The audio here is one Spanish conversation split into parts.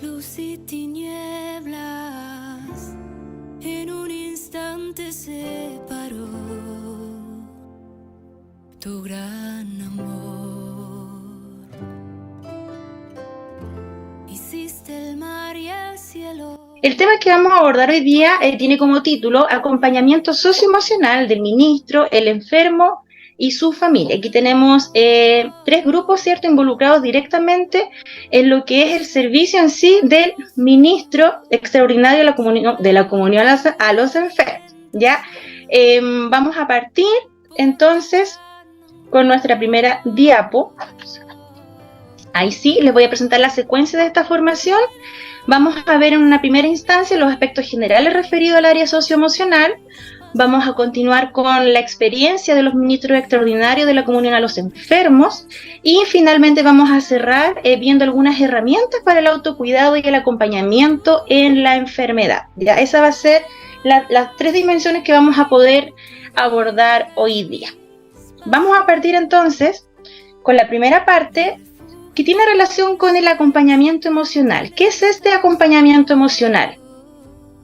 Luz y tinieblas, en un instante separó tu gran amor. Hiciste el mar y el cielo. El tema que vamos a abordar hoy día tiene como título Acompañamiento socioemocional del ministro, el enfermo y su familia. Aquí tenemos tres grupos, ¿cierto?, involucrados directamente en lo que es el servicio en sí del ministro extraordinario de la comunión a los enfermos, ¿ya? Vamos a partir entonces con nuestra primera diapo. Ahí sí, les voy a presentar la secuencia de esta formación. Vamos a ver en una primera instancia los aspectos generales referidos al área socioemocional. Vamos a continuar con la experiencia de los ministros extraordinarios de la comunión a los enfermos. Y finalmente vamos a cerrar viendo algunas herramientas para el autocuidado y el acompañamiento en la enfermedad. ¿Ya? Esa va a ser las tres dimensiones que vamos a poder abordar hoy día. Vamos a partir entonces con la primera parte, que tiene relación con el acompañamiento emocional. ¿Qué es este acompañamiento emocional?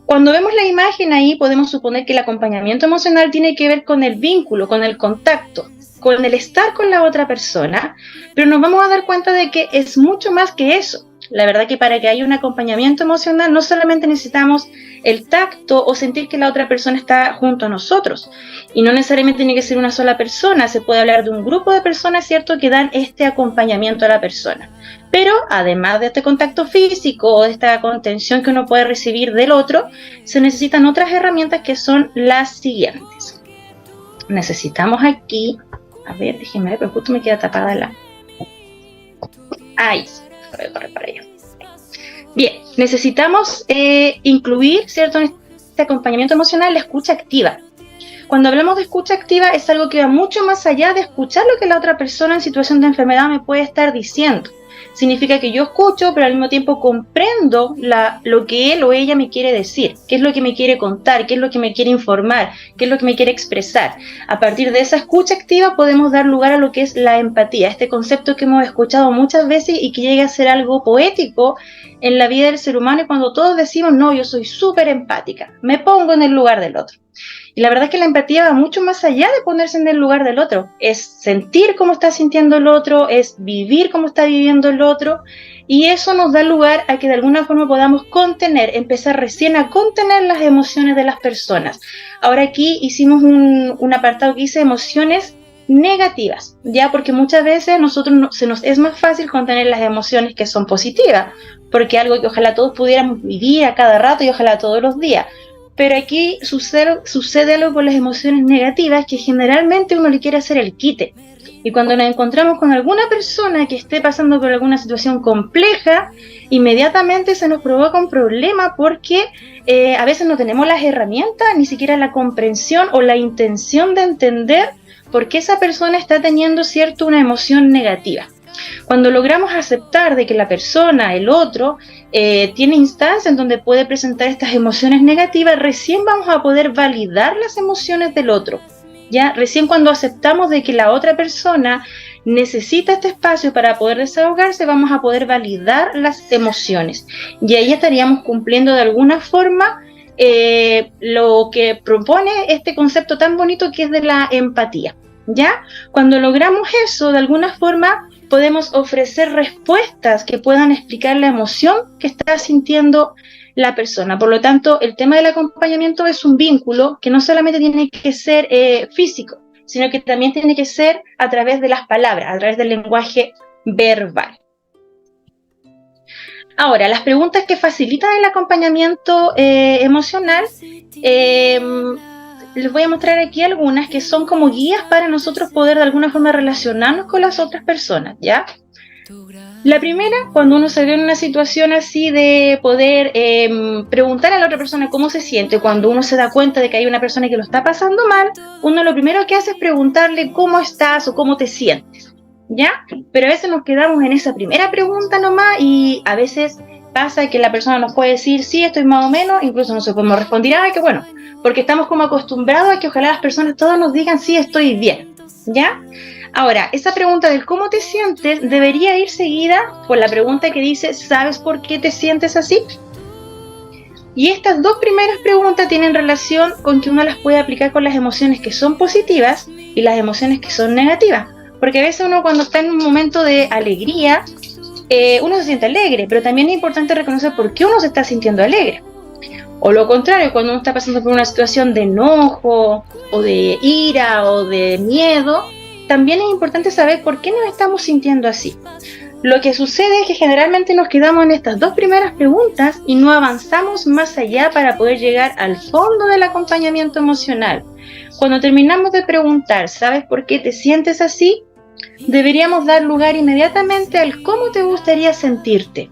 Cuando vemos la imagen ahí podemos suponer que el acompañamiento emocional tiene que ver con el vínculo, con el contacto, con el estar con la otra persona, pero nos vamos a dar cuenta de que es mucho más que eso. La verdad que para que haya un acompañamiento emocional no solamente necesitamos el tacto o sentir que la otra persona está junto a nosotros, y no necesariamente tiene que ser una sola persona, se puede hablar de un grupo de personas, ¿cierto?, que dan este acompañamiento a la persona. Pero además de este contacto físico o de esta contención que uno puede recibir del otro, se necesitan otras herramientas que son las siguientes. Necesitamos aquí, a ver, déjenme ver, pero justo me queda tapada la... Ahí, voy a correr para allá. Bien, necesitamos incluir, ¿cierto?, en este acompañamiento emocional la escucha activa. Cuando hablamos de escucha activa es algo que va mucho más allá de escuchar lo que la otra persona en situación de enfermedad me puede estar diciendo. Significa que yo escucho, pero al mismo tiempo comprendo lo que él o ella me quiere decir, qué es lo que me quiere contar, qué es lo que me quiere informar, qué es lo que me quiere expresar. A partir de esa escucha activa podemos dar lugar a lo que es la empatía, este concepto que hemos escuchado muchas veces y que llega a ser algo poético en la vida del ser humano, y cuando todos decimos, no, yo soy súper empática, me pongo en el lugar del otro. Y la verdad es que la empatía va mucho más allá de ponerse en el lugar del otro. Es sentir cómo está sintiendo el otro, es vivir cómo está viviendo el otro, y eso nos da lugar a que de alguna forma podamos contener, empezar recién a contener las emociones de las personas. Ahora aquí hicimos un apartado que dice emociones negativas, ya, porque muchas veces se nos es más fácil contener las emociones que son positivas, porque algo que ojalá todos pudiéramos vivir a cada rato y ojalá todos los días. Pero aquí sucede algo con las emociones negativas, que generalmente uno le quiere hacer el quite. Y cuando nos encontramos con alguna persona que esté pasando por alguna situación compleja, inmediatamente se nos provoca un problema porque a veces no tenemos las herramientas, ni siquiera la comprensión o la intención de entender por qué esa persona está teniendo, ¿cierto?, una emoción negativa. Cuando logramos aceptar de que la persona, el otro, tiene instancias en donde puede presentar estas emociones negativas, recién vamos a poder validar las emociones del otro. ¿Ya? Recién cuando aceptamos de que la otra persona necesita este espacio para poder desahogarse, vamos a poder validar las emociones. Y ahí estaríamos cumpliendo de alguna forma lo que propone este concepto tan bonito que es de la empatía. ¿Ya? Cuando logramos eso, de alguna forma podemos ofrecer respuestas que puedan explicar la emoción que está sintiendo la persona. Por lo tanto, el tema del acompañamiento es un vínculo que no solamente tiene que ser físico, sino que también tiene que ser a través de las palabras, a través del lenguaje verbal. Ahora, las preguntas que facilitan el acompañamiento emocional, les voy a mostrar aquí algunas que son como guías para nosotros poder de alguna forma relacionarnos con las otras personas, ¿ya? La primera, cuando uno se ve en una situación así de poder preguntar a la otra persona cómo se siente, cuando uno se da cuenta de que hay una persona que lo está pasando mal, uno lo primero que hace es preguntarle cómo estás o cómo te sientes, ¿ya? Pero a veces nos quedamos en esa primera pregunta nomás y a veces pasa que la persona nos puede decir, sí, estoy más o menos, incluso no se podemos responder, ay, qué bueno, porque estamos como acostumbrados a que ojalá las personas todas nos digan, sí, estoy bien, ¿ya? Ahora, esa pregunta del cómo te sientes debería ir seguida por la pregunta que dice, ¿sabes por qué te sientes así? Y estas dos primeras preguntas tienen relación con que uno las puede aplicar con las emociones que son positivas y las emociones que son negativas. Porque a veces uno cuando está en un momento de alegría, uno se siente alegre, pero también es importante reconocer por qué uno se está sintiendo alegre. O lo contrario, cuando uno está pasando por una situación de enojo, o de ira, o de miedo, también es importante saber por qué nos estamos sintiendo así. Lo que sucede es que generalmente nos quedamos en estas dos primeras preguntas y no avanzamos más allá para poder llegar al fondo del acompañamiento emocional. Cuando terminamos de preguntar, ¿sabes por qué te sientes así? Deberíamos dar lugar inmediatamente al cómo te gustaría sentirte,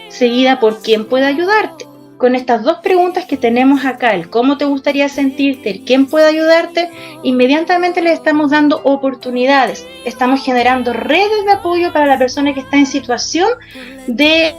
seguida por quién puede ayudarte. Con estas dos preguntas que tenemos acá, el cómo te gustaría sentirte, el quién puede ayudarte, inmediatamente le estamos dando oportunidades, estamos generando redes de apoyo para la persona que está en situación de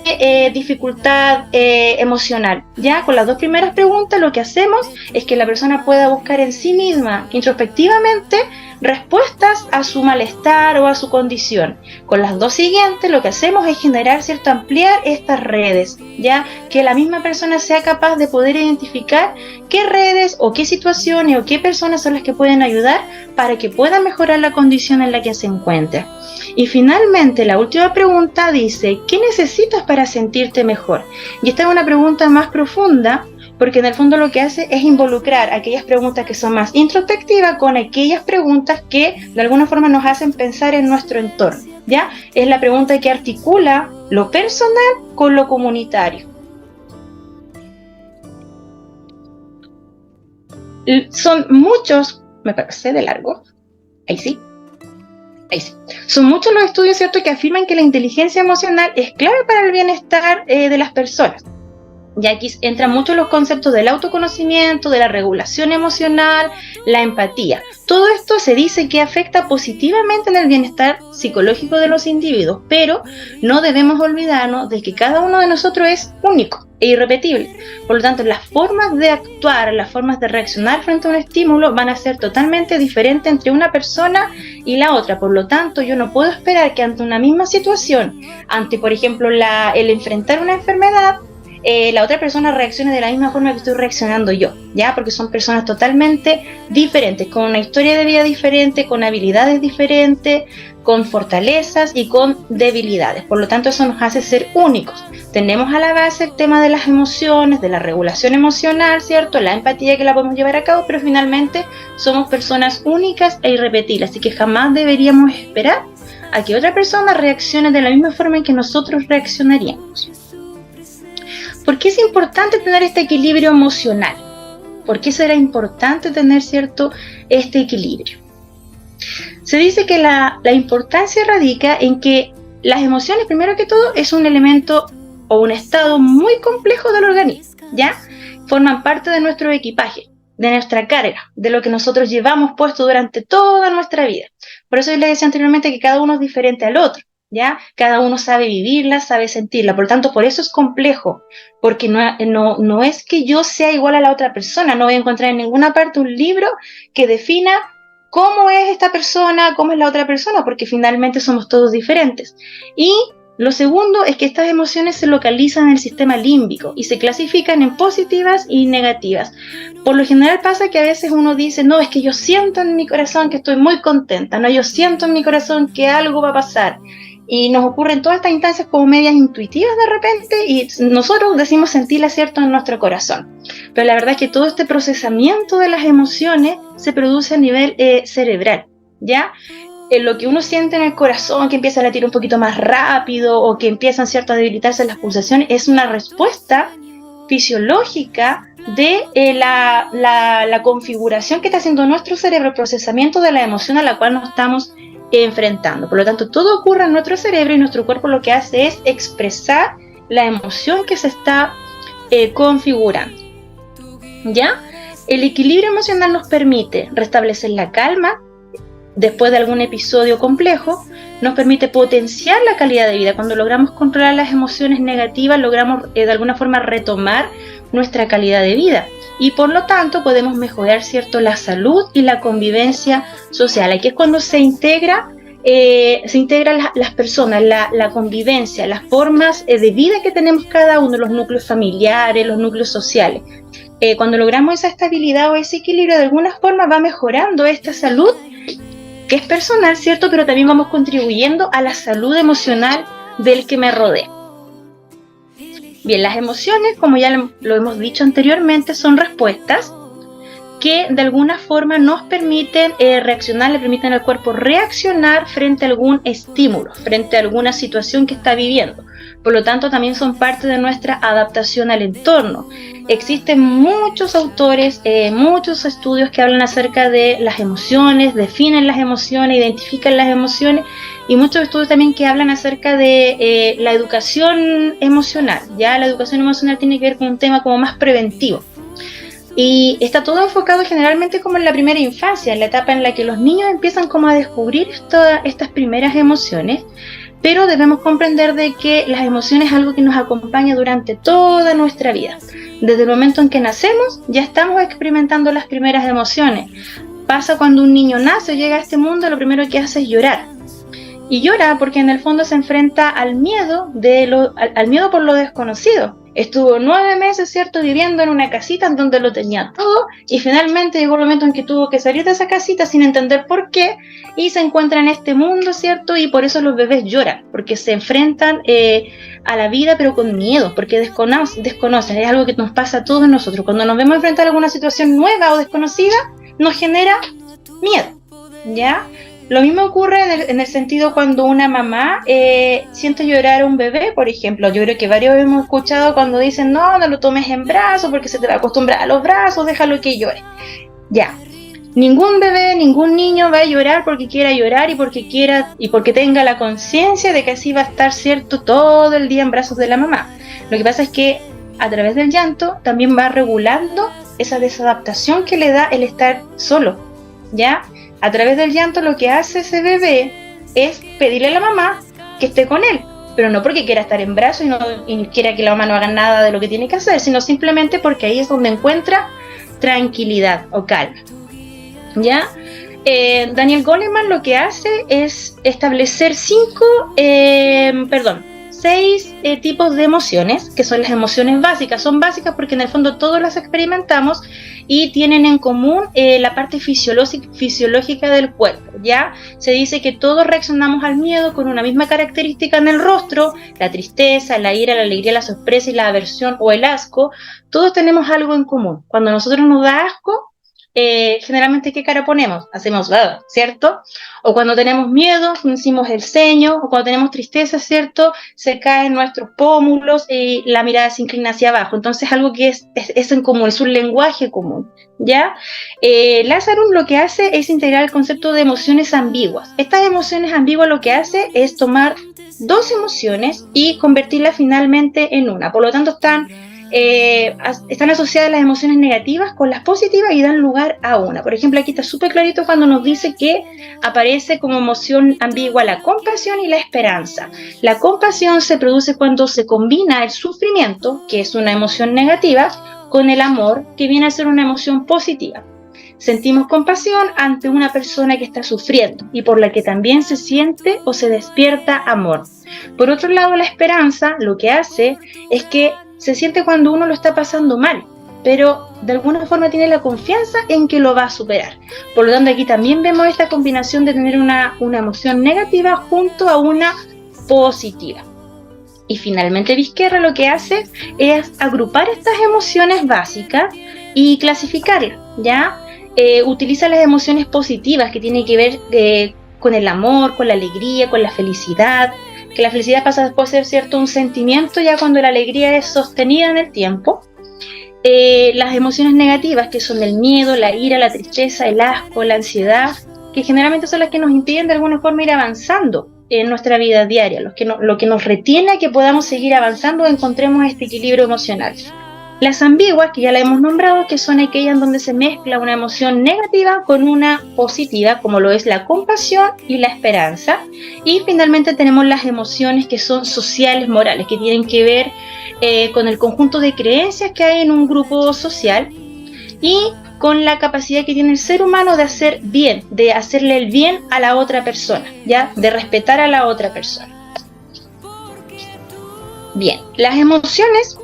dificultad emocional. Ya con las dos primeras preguntas lo que hacemos es que la persona pueda buscar en sí misma, introspectivamente, respuestas a su malestar o a su condición. Con las dos siguientes lo que hacemos es generar, ¿cierto?, ampliar estas redes, ya que la misma persona sea capaz de poder identificar qué redes o qué situaciones o qué personas son las que pueden ayudar para que pueda mejorar la condición en la que se encuentra. Y finalmente la última pregunta dice, ¿qué necesitas para sentirte mejor? Y esta es una pregunta más profunda, porque en el fondo lo que hace es involucrar aquellas preguntas que son más introspectivas con aquellas preguntas que de alguna forma nos hacen pensar en nuestro entorno, ¿ya? Es la pregunta que articula lo personal con lo comunitario. Son muchos, me pasé de largo, ahí sí. Son muchos los estudios, ¿cierto?, que afirman que la inteligencia emocional es clave para el bienestar de las personas. Y aquí entran mucho los conceptos del autoconocimiento, de la regulación emocional, la empatía. Todo esto se dice que afecta positivamente en el bienestar psicológico de los individuos, pero no debemos olvidarnos de que cada uno de nosotros es único e irrepetible. Por lo tanto, las formas de actuar, las formas de reaccionar frente a un estímulo van a ser totalmente diferentes entre una persona y la otra. Por lo tanto, yo no puedo esperar que ante una misma situación, ante, por ejemplo, el enfrentar una enfermedad, la otra persona reaccione de la misma forma que estoy reaccionando yo, ¿ya? Porque son personas totalmente diferentes, con una historia de vida diferente, con habilidades diferentes, con fortalezas y con debilidades. Por lo tanto, eso nos hace ser únicos. Tenemos a la base el tema de las emociones, de la regulación emocional, ¿cierto? La empatía que la podemos llevar a cabo, pero finalmente somos personas únicas e irrepetibles, así que jamás deberíamos esperar a que otra persona reaccione de la misma forma en que nosotros reaccionaríamos. ¿Por qué es importante tener este equilibrio emocional? ¿Por qué será importante tener, cierto, este equilibrio? Se dice que la importancia radica en que las emociones, primero que todo, es un elemento o un estado muy complejo del organismo, ¿ya? Forman parte de nuestro equipaje, de nuestra carga, de lo que nosotros llevamos puesto durante toda nuestra vida. Por eso yo les decía anteriormente que cada uno es diferente al otro, ¿ya? Cada uno sabe vivirla, sabe sentirla, por lo tanto, por eso es complejo, porque no es que yo sea igual a la otra persona, no voy a encontrar en ninguna parte un libro que defina cómo es esta persona, cómo es la otra persona, porque finalmente somos todos diferentes. Y lo segundo es que estas emociones se localizan en el sistema límbico y se clasifican en positivas y negativas. Por lo general pasa que a veces uno dice, no, es que yo siento en mi corazón que estoy muy contenta, no, yo siento en mi corazón que algo va a pasar. Y nos ocurren todas estas instancias como medias intuitivas de repente y nosotros decimos sentirla, ¿cierto?, en nuestro corazón. Pero la verdad es que todo este procesamiento de las emociones se produce a nivel cerebral, ¿ya? Lo que uno siente en el corazón, que empieza a latir un poquito más rápido o que empiezan, ¿cierto?, a debilitarse las pulsaciones, es una respuesta fisiológica de la configuración que está haciendo nuestro cerebro, el procesamiento de la emoción a la cual nos estamos enfrentando. Por lo tanto, todo ocurre en nuestro cerebro y nuestro cuerpo lo que hace es expresar la emoción que se está configurando, ¿ya? El equilibrio emocional nos permite restablecer la calma después de algún episodio complejo, nos permite potenciar la calidad de vida. Cuando logramos controlar las emociones negativas, logramos de alguna forma retomar nuestra calidad de vida. y por lo tanto podemos mejorar, ¿cierto?, la salud y la convivencia social. Aquí es cuando se integran las personas, la convivencia, las formas de vida que tenemos cada uno, los núcleos familiares, los núcleos sociales. Cuando logramos esa estabilidad o ese equilibrio, de alguna forma va mejorando esta salud, que es personal, ¿cierto?, pero también vamos contribuyendo a la salud emocional del que me rodea. Bien, las emociones, como ya lo hemos dicho anteriormente, son respuestas que de alguna forma nos permiten reaccionar, le permiten al cuerpo reaccionar frente a algún estímulo, frente a alguna situación que está viviendo. Por lo tanto, también son parte de nuestra adaptación al entorno. Existen muchos autores, muchos estudios que hablan acerca de las emociones, definen las emociones, identifican las emociones, y muchos estudios también que hablan acerca de la educación emocional. Ya la educación emocional tiene que ver con un tema como más preventivo. Y está todo enfocado generalmente como en la primera infancia, en la etapa en la que los niños empiezan como a descubrir estas primeras emociones, pero debemos comprender de que las emociones es algo que nos acompaña durante toda nuestra vida. Desde el momento en que nacemos ya estamos experimentando las primeras emociones. Pasa cuando un niño nace o llega a este mundo, lo primero que hace es llorar. Y llora porque en el fondo se enfrenta al miedo, al miedo por lo desconocido. Estuvo 9 meses, ¿cierto?, viviendo en una casita en donde lo tenía todo, y finalmente llegó el momento en que tuvo que salir de esa casita sin entender por qué, y se encuentra en este mundo, ¿cierto?, y por eso los bebés lloran, porque se enfrentan a la vida pero con miedo, porque desconocen, es algo que nos pasa a todos nosotros. Cuando nos vemos enfrentar a alguna situación nueva o desconocida, nos genera miedo, ¿ya? Lo mismo ocurre en el sentido cuando una mamá siente llorar a un bebé, por ejemplo. Yo creo que varios hemos escuchado cuando dicen, no lo tomes en brazos porque se te va a acostumbrar a los brazos, déjalo que llore. Ya, ningún bebé, ningún niño va a llorar porque quiera llorar y porque tenga la conciencia de que así va a estar, ¿cierto?, todo el día en brazos de la mamá. Lo que pasa es que a través del llanto también va regulando esa desadaptación que le da el estar solo, ¿ya? A través del llanto lo que hace ese bebé es pedirle a la mamá que esté con él, pero no porque quiera estar en brazos y quiera que la mamá no haga nada de lo que tiene que hacer, sino simplemente porque ahí es donde encuentra tranquilidad o calma, ¿ya? Daniel Goleman lo que hace es establecer 6 tipos de emociones, que son las emociones básicas. Son básicas porque en el fondo todos las experimentamos y tienen en común la parte fisiológica del cuerpo, ¿ya? Se dice que todos reaccionamos al miedo con una misma característica en el rostro: la tristeza, la ira, la alegría, la sorpresa y la aversión o el asco. Todos tenemos algo en común. Cuando a nosotros nos da asco, generalmente ¿qué cara ponemos? Hacemos nada, ¿cierto? O cuando tenemos miedo, fruncimos el ceño, o cuando tenemos tristeza, ¿cierto?, se caen nuestros pómulos y la mirada se inclina hacia abajo. Entonces algo que es en común, es un lenguaje común, ¿ya? Lazarus lo que hace es integrar el concepto de emociones ambiguas. Estas emociones ambiguas lo que hace es tomar 2 emociones y convertirlas finalmente en una. Por lo tanto están asociadas las emociones negativas con las positivas y dan lugar a una. Por ejemplo, aquí está súper clarito cuando nos dice que aparece como emoción ambigua la compasión y la esperanza. La compasión se produce cuando se combina el sufrimiento, que es una emoción negativa, con el amor, que viene a ser una emoción positiva. Sentimos compasión ante una persona que está sufriendo y por la que también se siente o se despierta amor. Por otro lado, la esperanza lo que hace es que se siente cuando uno lo está pasando mal, pero de alguna forma tiene la confianza en que lo va a superar. Por lo tanto, aquí también vemos esta combinación de tener una emoción negativa junto a una positiva. Y finalmente Vizquerra lo que hace es agrupar estas emociones básicas y clasificarlas, ¿ya? Utiliza las emociones positivas que tienen que ver con el amor, con la alegría, con la felicidad, que la felicidad pasa después de ser, ¿cierto?, un sentimiento ya cuando la alegría es sostenida en el tiempo. Las emociones negativas, que son el miedo, la ira, la tristeza, el asco, la ansiedad, que generalmente son las que nos impiden de alguna forma ir avanzando en nuestra vida diaria, lo que nos retiene a que podamos seguir avanzando o encontremos este equilibrio emocional. Las ambiguas, que ya la hemos nombrado, que son aquellas en donde se mezcla una emoción negativa con una positiva, como lo es la compasión y la esperanza. Y finalmente tenemos las emociones que son sociales, morales, que tienen que ver con el conjunto de creencias que hay en un grupo social. y con la capacidad que tiene el ser humano de hacer bien, de hacerle el bien a la otra persona, ¿ya? De respetar a la otra persona. Bien, las emociones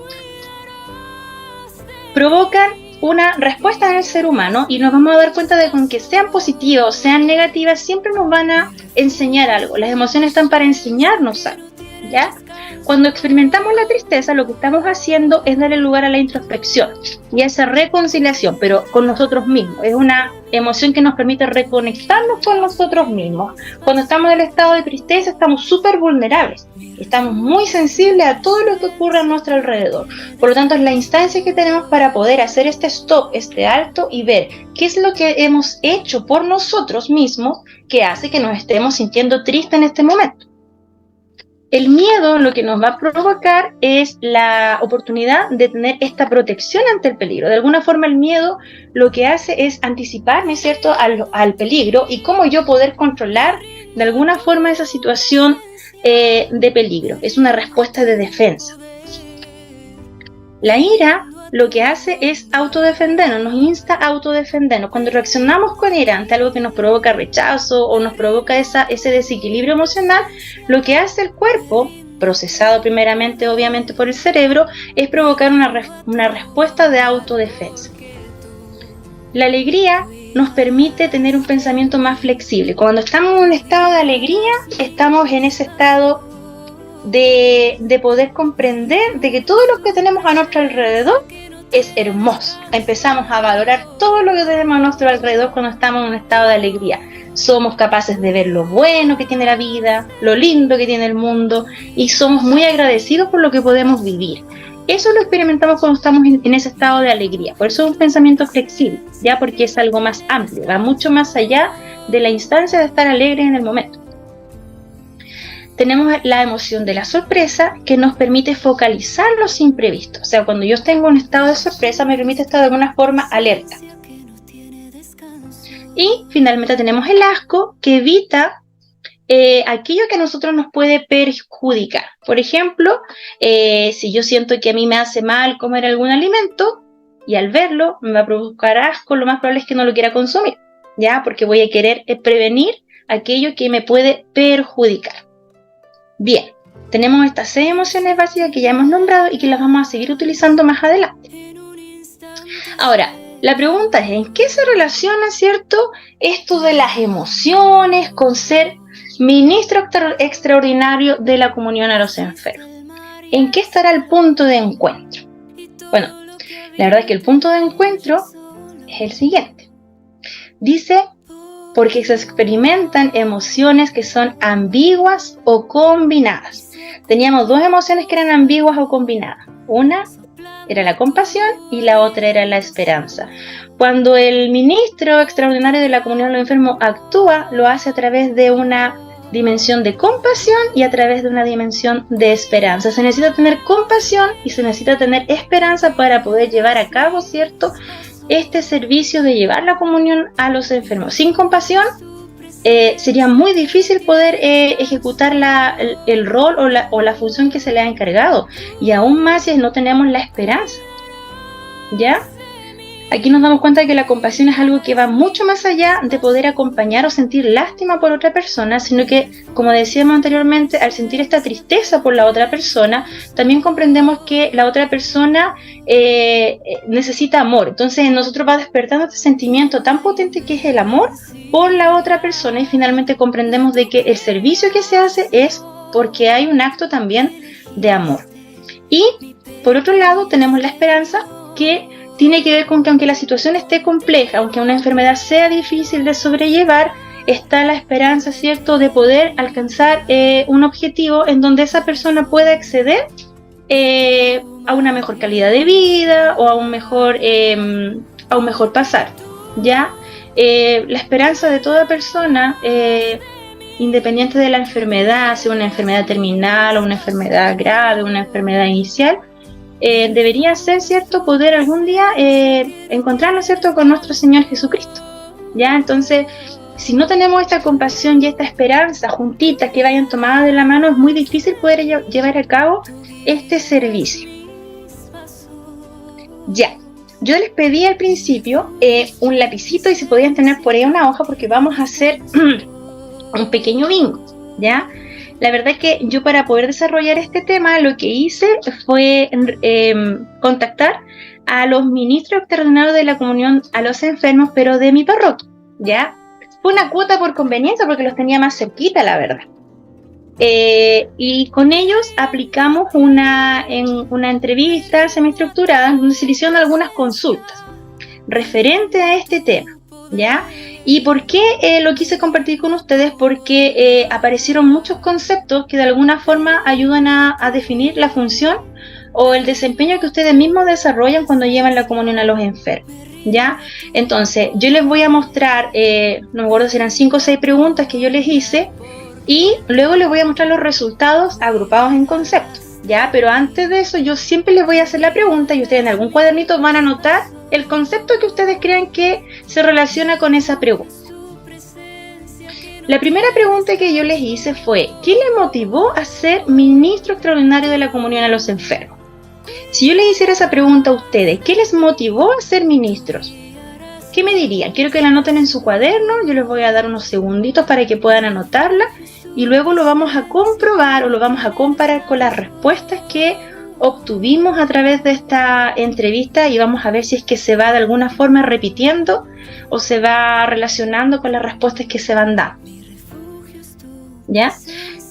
provocan una respuesta en el ser humano y nos vamos a dar cuenta de que aunque sean positivas o sean negativas, siempre nos van a enseñar algo. Las emociones están para enseñarnos algo, ¿ya? Cuando experimentamos la tristeza, lo que estamos haciendo es darle lugar a la introspección y a esa reconciliación, pero con nosotros mismos. Es una emoción que nos permite reconectarnos con nosotros mismos. Cuando estamos en el estado de tristeza, estamos súper vulnerables. Estamos muy sensibles a todo lo que ocurre a nuestro alrededor. Por lo tanto, es la instancia que tenemos para poder hacer este stop, este alto y ver qué es lo que hemos hecho por nosotros mismos que hace que nos estemos sintiendo tristes en este momento. El miedo lo que nos va a provocar es la oportunidad de tener esta protección ante el peligro. De alguna forma el miedo lo que hace es anticiparme, ¿cierto?, al peligro y cómo yo poder controlar de alguna forma esa situación de peligro. Es una respuesta de defensa. La ira lo que hace es autodefendernos, nos insta a autodefendernos. Cuando reaccionamos con ira ante algo que nos provoca rechazo o nos provoca ese desequilibrio emocional, lo que hace el cuerpo, procesado primeramente obviamente por el cerebro, es provocar una respuesta de autodefensa. La alegría nos permite tener un pensamiento más flexible. Cuando estamos en un estado de alegría, estamos en ese estado de poder comprender de que todo lo que tenemos a nuestro alrededor es hermoso. Empezamos a valorar todo lo que tenemos a nuestro alrededor cuando estamos en un estado de alegría. Somos capaces de ver lo bueno que tiene la vida, lo lindo que tiene el mundo y somos muy agradecidos por lo que podemos vivir. Eso lo experimentamos cuando estamos en ese estado de alegría. Por eso es un pensamiento flexible, ya porque es algo más amplio, va mucho más allá de la instancia de estar alegre en el momento. Tenemos la emoción de la sorpresa que nos permite focalizar los imprevistos. O sea, cuando yo tengo un estado de sorpresa me permite estar de alguna forma alerta. Y finalmente tenemos el asco que evita aquello que a nosotros nos puede perjudicar. Por ejemplo, si yo siento que a mí me hace mal comer algún alimento y al verlo me va a provocar asco, lo más probable es que no lo quiera consumir, ¿ya? Porque voy a querer prevenir aquello que me puede perjudicar. Bien, tenemos estas 6 emociones básicas que ya hemos nombrado y que las vamos a seguir utilizando más adelante. Ahora, la pregunta es, ¿en qué se relaciona, cierto, esto de las emociones con ser ministro extraordinario de la comunión a los enfermos? ¿En qué estará el punto de encuentro? Bueno, la verdad es que el punto de encuentro es el siguiente. Dice, porque se experimentan emociones que son ambiguas o combinadas. Teníamos 2 emociones que eran ambiguas o combinadas. Una era la compasión y la otra era la esperanza. Cuando el ministro extraordinario de la comunión de los enfermos actúa, lo hace a través de una dimensión de compasión y a través de una dimensión de esperanza. Se necesita tener compasión y se necesita tener esperanza para poder llevar a cabo, ¿cierto?, este servicio de llevar la comunión a los enfermos. Sin compasión sería muy difícil poder ejecutar el rol o la función que se le ha encargado, y aún más si no tenemos la esperanza, ¿ya? Aquí nos damos cuenta de que la compasión es algo que va mucho más allá de poder acompañar o sentir lástima por otra persona, sino que, como decíamos anteriormente, al sentir esta tristeza por la otra persona, también comprendemos que la otra persona necesita amor. Entonces en nosotros va despertando este sentimiento tan potente que es el amor por la otra persona, y finalmente comprendemos de que el servicio que se hace es porque hay un acto también de amor. Y por otro lado tenemos la esperanza, que tiene que ver con que aunque la situación esté compleja, aunque una enfermedad sea difícil de sobrellevar, está la esperanza, ¿cierto?, de poder alcanzar un objetivo en donde esa persona pueda acceder a una mejor calidad de vida o a un mejor pasar, ¿ya? La esperanza de toda persona, independiente de la enfermedad, sea una enfermedad terminal o una enfermedad grave, una enfermedad inicial, debería ser, ¿cierto?, poder algún día encontrarnos, ¿cierto?, con nuestro Señor Jesucristo, ¿ya? Entonces, si no tenemos esta compasión y esta esperanza juntitas que vayan tomadas de la mano, es muy difícil poder llevar a cabo este servicio. Ya, Yo les pedí al principio un lapicito y si podían tener por ahí una hoja porque vamos a hacer un pequeño bingo, ¿ya? La verdad es que yo para poder desarrollar este tema lo que hice fue contactar a los ministros extraordinarios de la comunión a los enfermos, pero de mi parroquia, ¿ya? Fue una cuota por conveniencia porque los tenía más cerquita, la verdad. Y con ellos aplicamos una entrevista semiestructurada donde se hicieron algunas consultas referente a este tema, ¿ya? ¿Y por qué lo quise compartir con ustedes? Porque aparecieron muchos conceptos que de alguna forma ayudan a definir la función o el desempeño que ustedes mismos desarrollan cuando llevan la comunión a los enfermos, ¿ya? Entonces, yo les voy a mostrar, no me acuerdo si eran 5 o 6 preguntas que yo les hice, y luego les voy a mostrar los resultados agrupados en conceptos, ¿ya? Pero antes de eso, yo siempre les voy a hacer la pregunta y ustedes en algún cuadernito van a anotar el concepto que ustedes crean que se relaciona con esa pregunta. La primera pregunta que yo les hice fue, ¿qué les motivó a ser ministro extraordinario de la comunión a los enfermos? Si yo les hiciera esa pregunta a ustedes, ¿qué les motivó a ser ministros? ¿Qué me dirían? Quiero que la anoten en su cuaderno, yo les voy a dar unos segunditos para que puedan anotarla y luego lo vamos a comprobar o lo vamos a comparar con las respuestas que obtuvimos a través de esta entrevista y vamos a ver si es que se va de alguna forma repitiendo o se va relacionando con las respuestas que se van dando. ¿Ya?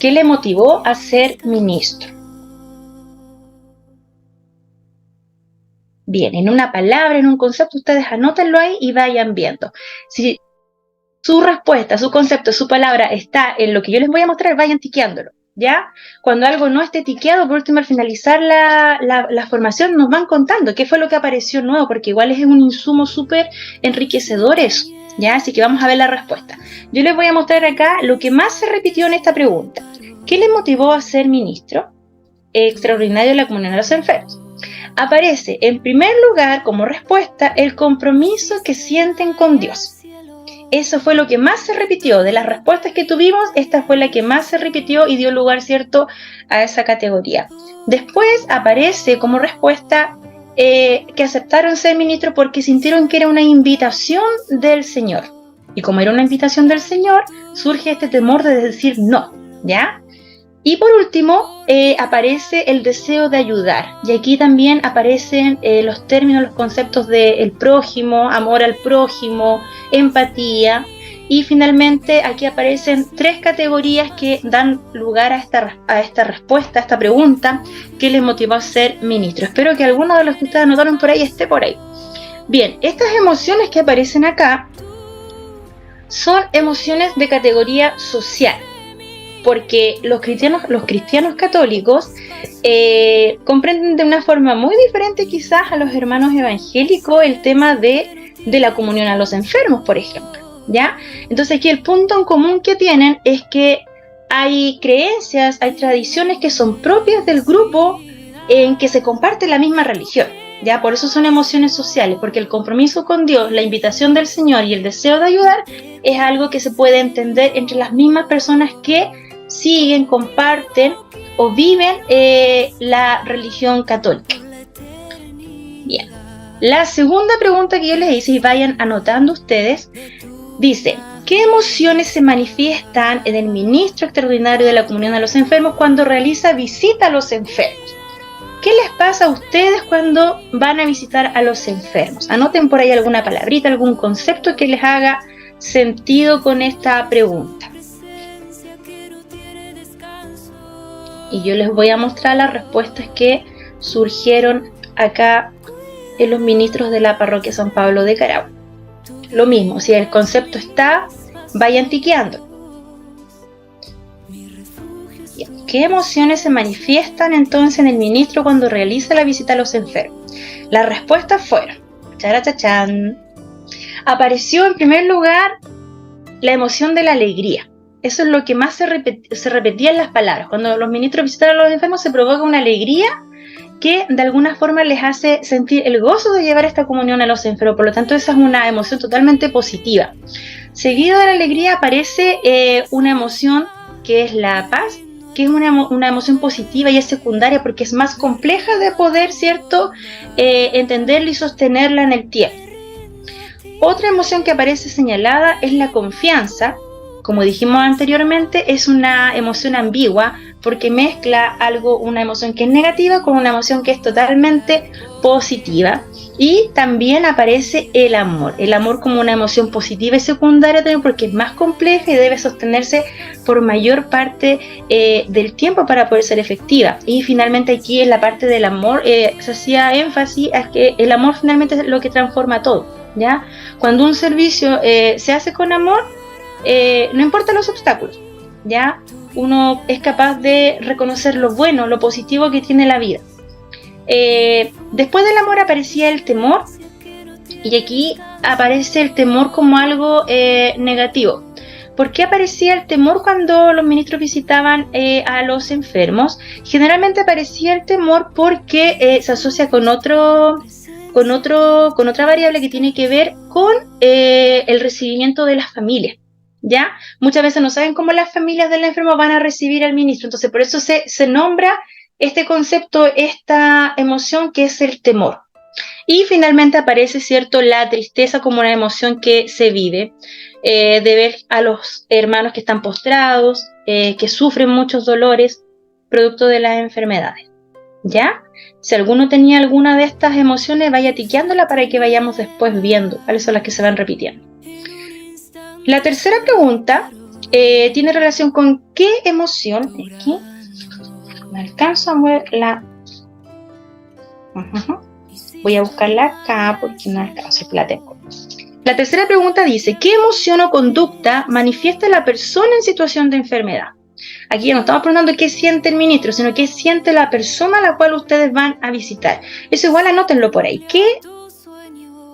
¿Qué le motivó a ser ministro? Bien, en una palabra, en un concepto, ustedes anótenlo ahí y vayan viendo. Si su respuesta, su concepto, su palabra está en lo que yo les voy a mostrar, vayan tiqueándolo, ¿ya? Cuando algo no esté tiqueado, por último, al finalizar la formación, nos van contando qué fue lo que apareció nuevo, porque igual es un insumo súper enriquecedor eso, ¿ya? Así que vamos a ver la respuesta. Yo les voy a mostrar acá lo que más se repitió en esta pregunta. ¿Qué les motivó a ser ministro extraordinario de la comunión de los enfermos? Aparece en primer lugar como respuesta el compromiso que sienten con Dios. Eso fue lo que más se repitió. De las respuestas que tuvimos, esta fue la que más se repitió y dio lugar, ¿cierto?, a esa categoría. Después aparece como respuesta que aceptaron ser ministro porque sintieron que era una invitación del Señor. Y como era una invitación del Señor, surge este temor de decir no, ¿ya? Y por último, aparece el deseo de ayudar. Y aquí también aparecen los términos, los conceptos de el prójimo, amor al prójimo, empatía. Y finalmente aquí aparecen 3 categorías que dan lugar a esta respuesta, a esta pregunta, que les motivó a ser ministro. Espero que alguno de los que ustedes anotaron por ahí esté por ahí. Bien, estas emociones que aparecen acá son emociones de categoría social. Porque los cristianos católicos comprenden de una forma muy diferente quizás a los hermanos evangélicos el tema de la comunión a los enfermos, por ejemplo, ¿ya? Entonces aquí el punto en común que tienen es que hay creencias, hay tradiciones que son propias del grupo en que se comparte la misma religión, ¿ya? Por eso son emociones sociales, porque el compromiso con Dios, la invitación del Señor y el deseo de ayudar es algo que se puede entender entre las mismas personas que siguen, comparten o viven la religión católica. Bien, la segunda pregunta que yo les hice, y vayan anotando ustedes, dice, ¿qué emociones se manifiestan en el ministro extraordinario de la comunión a los enfermos cuando realiza visita a los enfermos? ¿Qué les pasa a ustedes cuando van a visitar a los enfermos? Anoten por ahí alguna palabrita, algún concepto que les haga sentido con esta pregunta. Y yo les voy a mostrar las respuestas que surgieron acá en los ministros de la parroquia San Pablo de Carahue. Lo mismo, si el concepto está, vayan tiqueando. ¿Qué emociones se manifiestan entonces en el ministro cuando realiza la visita a los enfermos? Las respuestas fueron, charachachán, apareció en primer lugar la emoción de la alegría. Eso es lo que más se repetía en las palabras. Cuando los ministros visitan a los enfermos se provoca una alegría que de alguna forma les hace sentir el gozo de llevar esta comunión a los enfermos. Por lo tanto, esa es una emoción totalmente positiva. Seguido de la alegría aparece una emoción que es la paz que es una emoción positiva y es secundaria porque es más compleja de poder, ¿cierto?, entenderla y sostenerla en el tiempo. Otra emoción que aparece señalada es la confianza. Como dijimos anteriormente, es una emoción ambigua porque mezcla una emoción que es negativa con una emoción que es totalmente positiva. Y también aparece el amor como una emoción positiva y secundaria también porque es más compleja y debe sostenerse por mayor parte del tiempo para poder ser efectiva. Y finalmente aquí en la parte del amor se hacía énfasis a que el amor finalmente es lo que transforma todo, ¿ya? Cuando un servicio se hace con amor, no importa los obstáculos, ¿ya? Uno es capaz de reconocer lo bueno, lo positivo que tiene la vida. Después del amor aparecía el temor, y aquí aparece el temor como algo negativo. ¿Por qué aparecía el temor cuando los ministros visitaban a los enfermos? Generalmente aparecía el temor porque se asocia con otra variable que tiene que ver con el recibimiento de las familias, ¿ya? Muchas veces no saben cómo las familias del enfermo van a recibir al ministro, entonces por eso se nombra este concepto, esta emoción que es el temor. Y finalmente aparece, ¿cierto?, la tristeza como una emoción que se vive, de ver a los hermanos que están postrados, que sufren muchos dolores producto de las enfermedades, ¿ya? Si alguno tenía alguna de estas emociones, vaya tiqueándola para que vayamos después viendo cuáles son las que se van repitiendo. La tercera pregunta tiene relación con qué emoción. Aquí no alcanzo a mover la... Voy a buscarla acá porque no alcanzo, la tengo. La tercera pregunta dice: ¿qué emoción o conducta manifiesta la persona en situación de enfermedad? Aquí no estamos preguntando qué siente el ministro, sino qué siente la persona a la cual ustedes van a visitar. Eso igual anótenlo por ahí.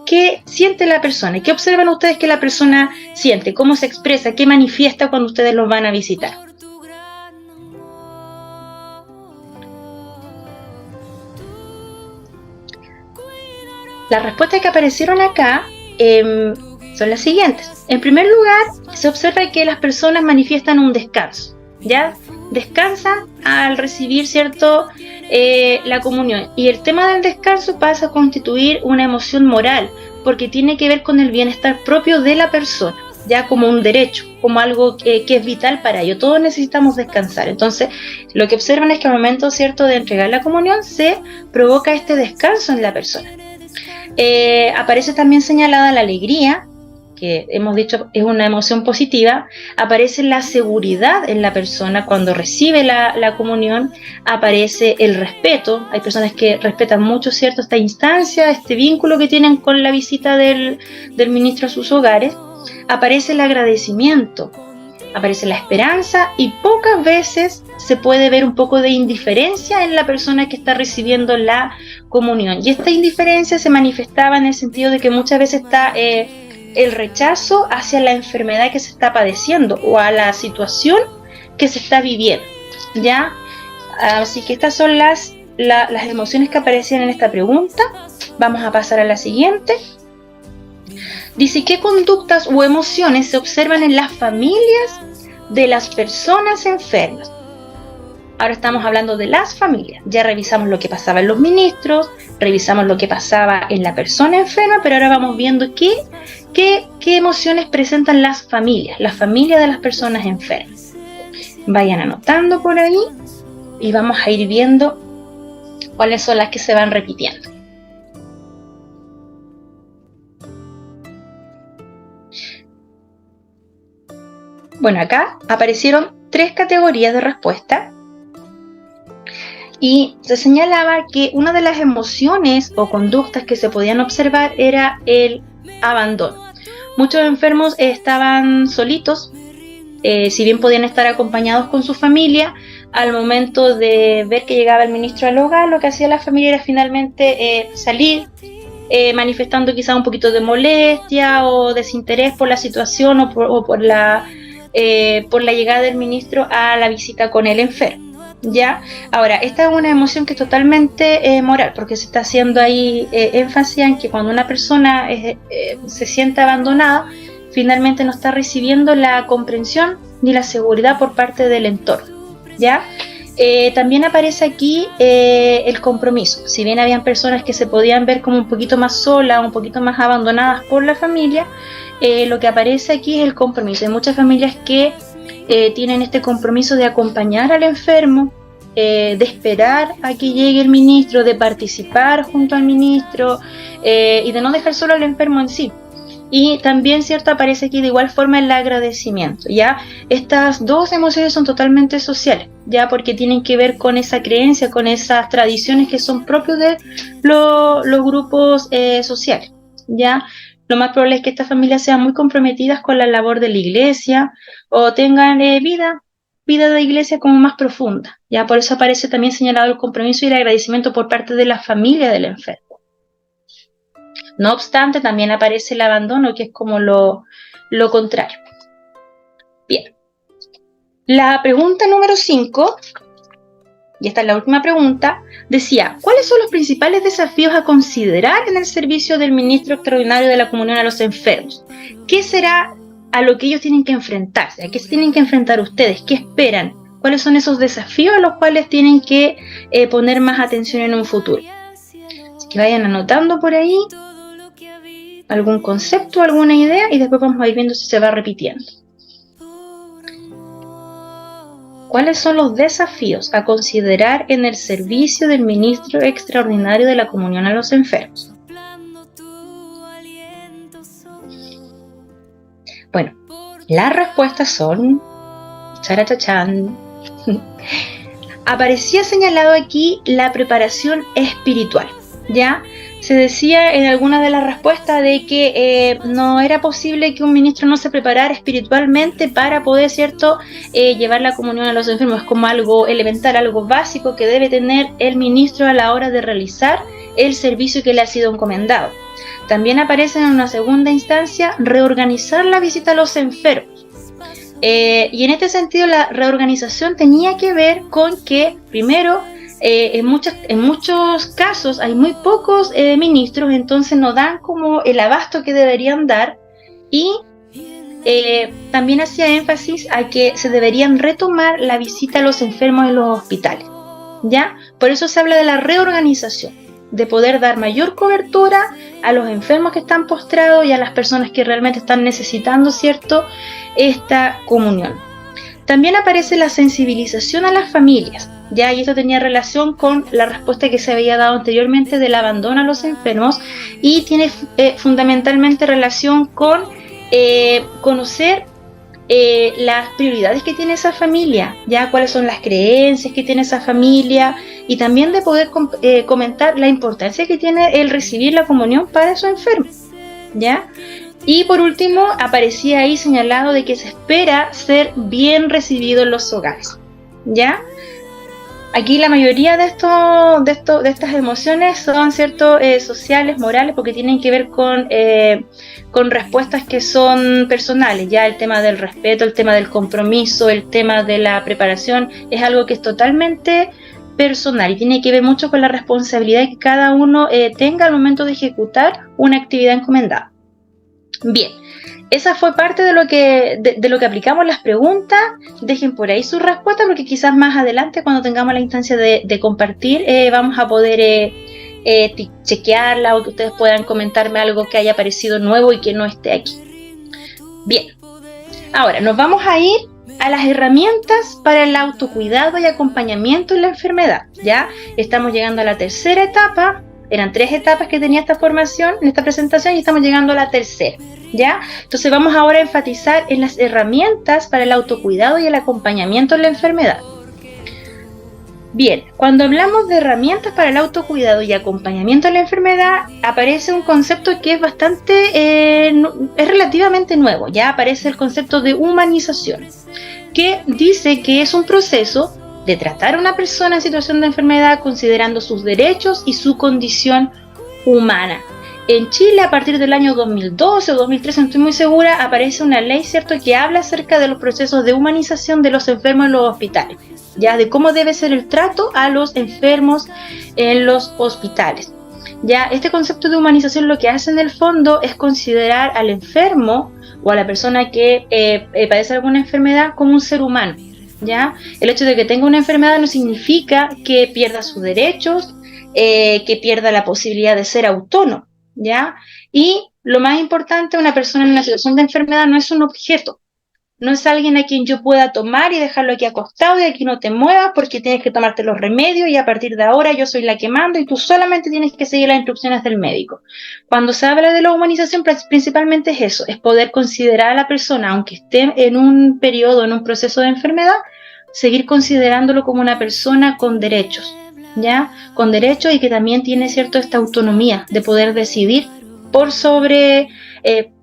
¿Qué siente la persona? ¿Qué observan ustedes que la persona siente? ¿Cómo se expresa? ¿Qué manifiesta cuando ustedes los van a visitar? Las respuestas que aparecieron acá son las siguientes. En primer lugar, se observa que las personas manifiestan un descanso, ¿ya? Descansan al recibir, ¿cierto?, la comunión. Y el tema del descanso pasa a constituir una emoción moral, porque tiene que ver con el bienestar propio de la persona, ya como un derecho, como algo que es vital para ello. Todos necesitamos descansar. Entonces, lo que observan es que al momento, ¿cierto?, de entregar la comunión, se provoca este descanso en la persona. Aparece también señalada la alegría, que hemos dicho es una emoción positiva. Aparece la seguridad en la persona cuando recibe la comunión. Aparece el respeto. Hay personas que respetan mucho, ¿cierto?, esta instancia, este vínculo que tienen con la visita del ministro a sus hogares. Aparece el agradecimiento, aparece la esperanza, y pocas veces se puede ver un poco de indiferencia en la persona que está recibiendo la comunión. Y esta indiferencia se manifestaba en el sentido de que muchas veces está el rechazo hacia la enfermedad que se está padeciendo o a la situación que se está viviendo, ¿ya? Así que estas son las emociones que aparecían en esta pregunta. Vamos a pasar a la siguiente. Dice: ¿qué conductas o emociones se observan en las familias de las personas enfermas? Ahora estamos hablando de las familias. Ya revisamos lo que pasaba en los ministros, revisamos lo que pasaba en la persona enferma, pero ahora vamos viendo qué emociones presentan las familias de las personas enfermas. Vayan anotando por ahí y vamos a ir viendo cuáles son las que se van repitiendo. Bueno, acá aparecieron 3 categorías de respuesta y se señalaba que una de las emociones o conductas que se podían observar era el abandono. Muchos enfermos estaban solitos, si bien podían estar acompañados con su familia. Al momento de ver que llegaba el ministro al hogar, lo que hacía la familia era finalmente salir, manifestando quizá un poquito de molestia o desinterés por la situación o por la llegada del ministro a la visita con el enfermo, ¿ya? Ahora, esta es una emoción que es totalmente moral, porque se está haciendo ahí énfasis en que cuando una persona se siente abandonada, finalmente no está recibiendo la comprensión ni la seguridad por parte del entorno, ¿ya? También aparece aquí el compromiso. Si bien habían personas que se podían ver como un poquito más solas, un poquito más abandonadas por la familia, lo que aparece aquí es el compromiso. Hay muchas familias que tienen este compromiso de acompañar al enfermo, de esperar a que llegue el ministro, de participar junto al ministro y de no dejar solo al enfermo en sí. Y también, ¿cierto?, aparece aquí de igual forma el agradecimiento, ¿ya? Estas dos emociones son totalmente sociales, ¿ya? Porque tienen que ver con esa creencia, con esas tradiciones que son propios de los grupos sociales, ¿ya? Lo más probable es que estas familias sean muy comprometidas con la labor de la iglesia o tengan vida de iglesia como más profunda, ¿ya? Por eso aparece también señalado el compromiso y el agradecimiento por parte de la familia del enfermo. No obstante, también aparece el abandono, que es como lo contrario. Bien. La pregunta número 5, y esta es la última pregunta, decía, ¿cuáles son los principales desafíos a considerar en el servicio del ministro extraordinario de la comunión a los enfermos? ¿Qué será a lo que ellos tienen que enfrentarse? ¿A qué se tienen que enfrentar ustedes? ¿Qué esperan? ¿Cuáles son esos desafíos a los cuales tienen que poner más atención en un futuro? Así que vayan anotando por ahí algún concepto, alguna idea, y después vamos a ir viendo si se va repitiendo. ¿Cuáles son los desafíos a considerar en el servicio del ministro extraordinario de la comunión a los enfermos? Bueno, las respuestas son... charachachán. Aparecía señalado aquí la preparación espiritual, ¿ya? Se decía en alguna de las respuestas de que no era posible que un ministro no se preparara espiritualmente para poder, ¿cierto?, llevar la comunión a los enfermos. Es como algo elemental, algo básico que debe tener el ministro a la hora de realizar el servicio que le ha sido encomendado. También aparece en una segunda instancia reorganizar la visita a los enfermos. Y en este sentido la reorganización tenía que ver con que, primero, en muchos casos hay muy pocos ministros, entonces no dan como el abasto que deberían dar, y también hacía énfasis a que se deberían retomar la visita a los enfermos en los hospitales, ¿ya? Por eso se habla de la reorganización, de poder dar mayor cobertura a los enfermos que están postrados y a las personas que realmente están necesitando, ¿cierto?, esta comunión. También aparece la sensibilización a las familias, ¿ya? Y esto tenía relación con la respuesta que se había dado anteriormente del abandono a los enfermos, y tiene fundamentalmente relación con conocer las prioridades que tiene esa familia, ¿ya? Cuáles son las creencias que tiene esa familia, y también de poder comentar la importancia que tiene el recibir la comunión para esos enfermos, ¿ya? Y por último, aparecía ahí señalado de que se espera ser bien recibido en los hogares, ¿ya? Aquí la mayoría de estas emociones son, ¿cierto?, sociales, morales, porque tienen que ver con respuestas que son personales, ya el tema del respeto, el tema del compromiso, el tema de la preparación, es algo que es totalmente personal y tiene que ver mucho con la responsabilidad que cada uno tenga al momento de ejecutar una actividad encomendada. Bien, esa fue parte de lo que aplicamos las preguntas. Dejen por ahí sus respuestas, porque quizás más adelante, cuando tengamos la instancia de compartir, vamos a poder chequearla, o que ustedes puedan comentarme algo que haya parecido nuevo y que no esté aquí. Bien, ahora nos vamos a ir a las herramientas para el autocuidado y acompañamiento en la enfermedad, ¿ya? Estamos llegando a la tercera etapa. Eran 3 etapas que tenía esta formación, en esta presentación, y estamos llegando a la tercera, ¿ya? Entonces vamos ahora a enfatizar en las herramientas para el autocuidado y el acompañamiento en la enfermedad. Bien, cuando hablamos de herramientas para el autocuidado y acompañamiento en la enfermedad, aparece un concepto que es es relativamente nuevo. Ya aparece el concepto de humanización, que dice que es un proceso de tratar a una persona en situación de enfermedad considerando sus derechos y su condición humana. En Chile, a partir del año 2012 o 2013, no estoy muy segura, aparece una ley, ¿cierto?, que habla acerca de los procesos de humanización de los enfermos en los hospitales, ya de cómo debe ser el trato a los enfermos en los hospitales. Ya este concepto de humanización lo que hace en el fondo es considerar al enfermo o a la persona que padece alguna enfermedad como un ser humano, ¿ya? El hecho de que tenga una enfermedad no significa que pierda sus derechos, que pierda la posibilidad de ser autónomo, ¿ya? Y lo más importante, una persona en una situación de enfermedad no es un objeto, no es alguien a quien yo pueda tomar y dejarlo aquí acostado y aquí no te muevas porque tienes que tomarte los remedios y a partir de ahora yo soy la que mando y tú solamente tienes que seguir las instrucciones del médico. Cuando se habla de la humanización, principalmente es eso, es poder considerar a la persona, aunque esté en un periodo, en un proceso de enfermedad, seguir considerándolo como una persona con derechos, ¿ya? Con derechos y que también tiene cierto esta autonomía de poder decidir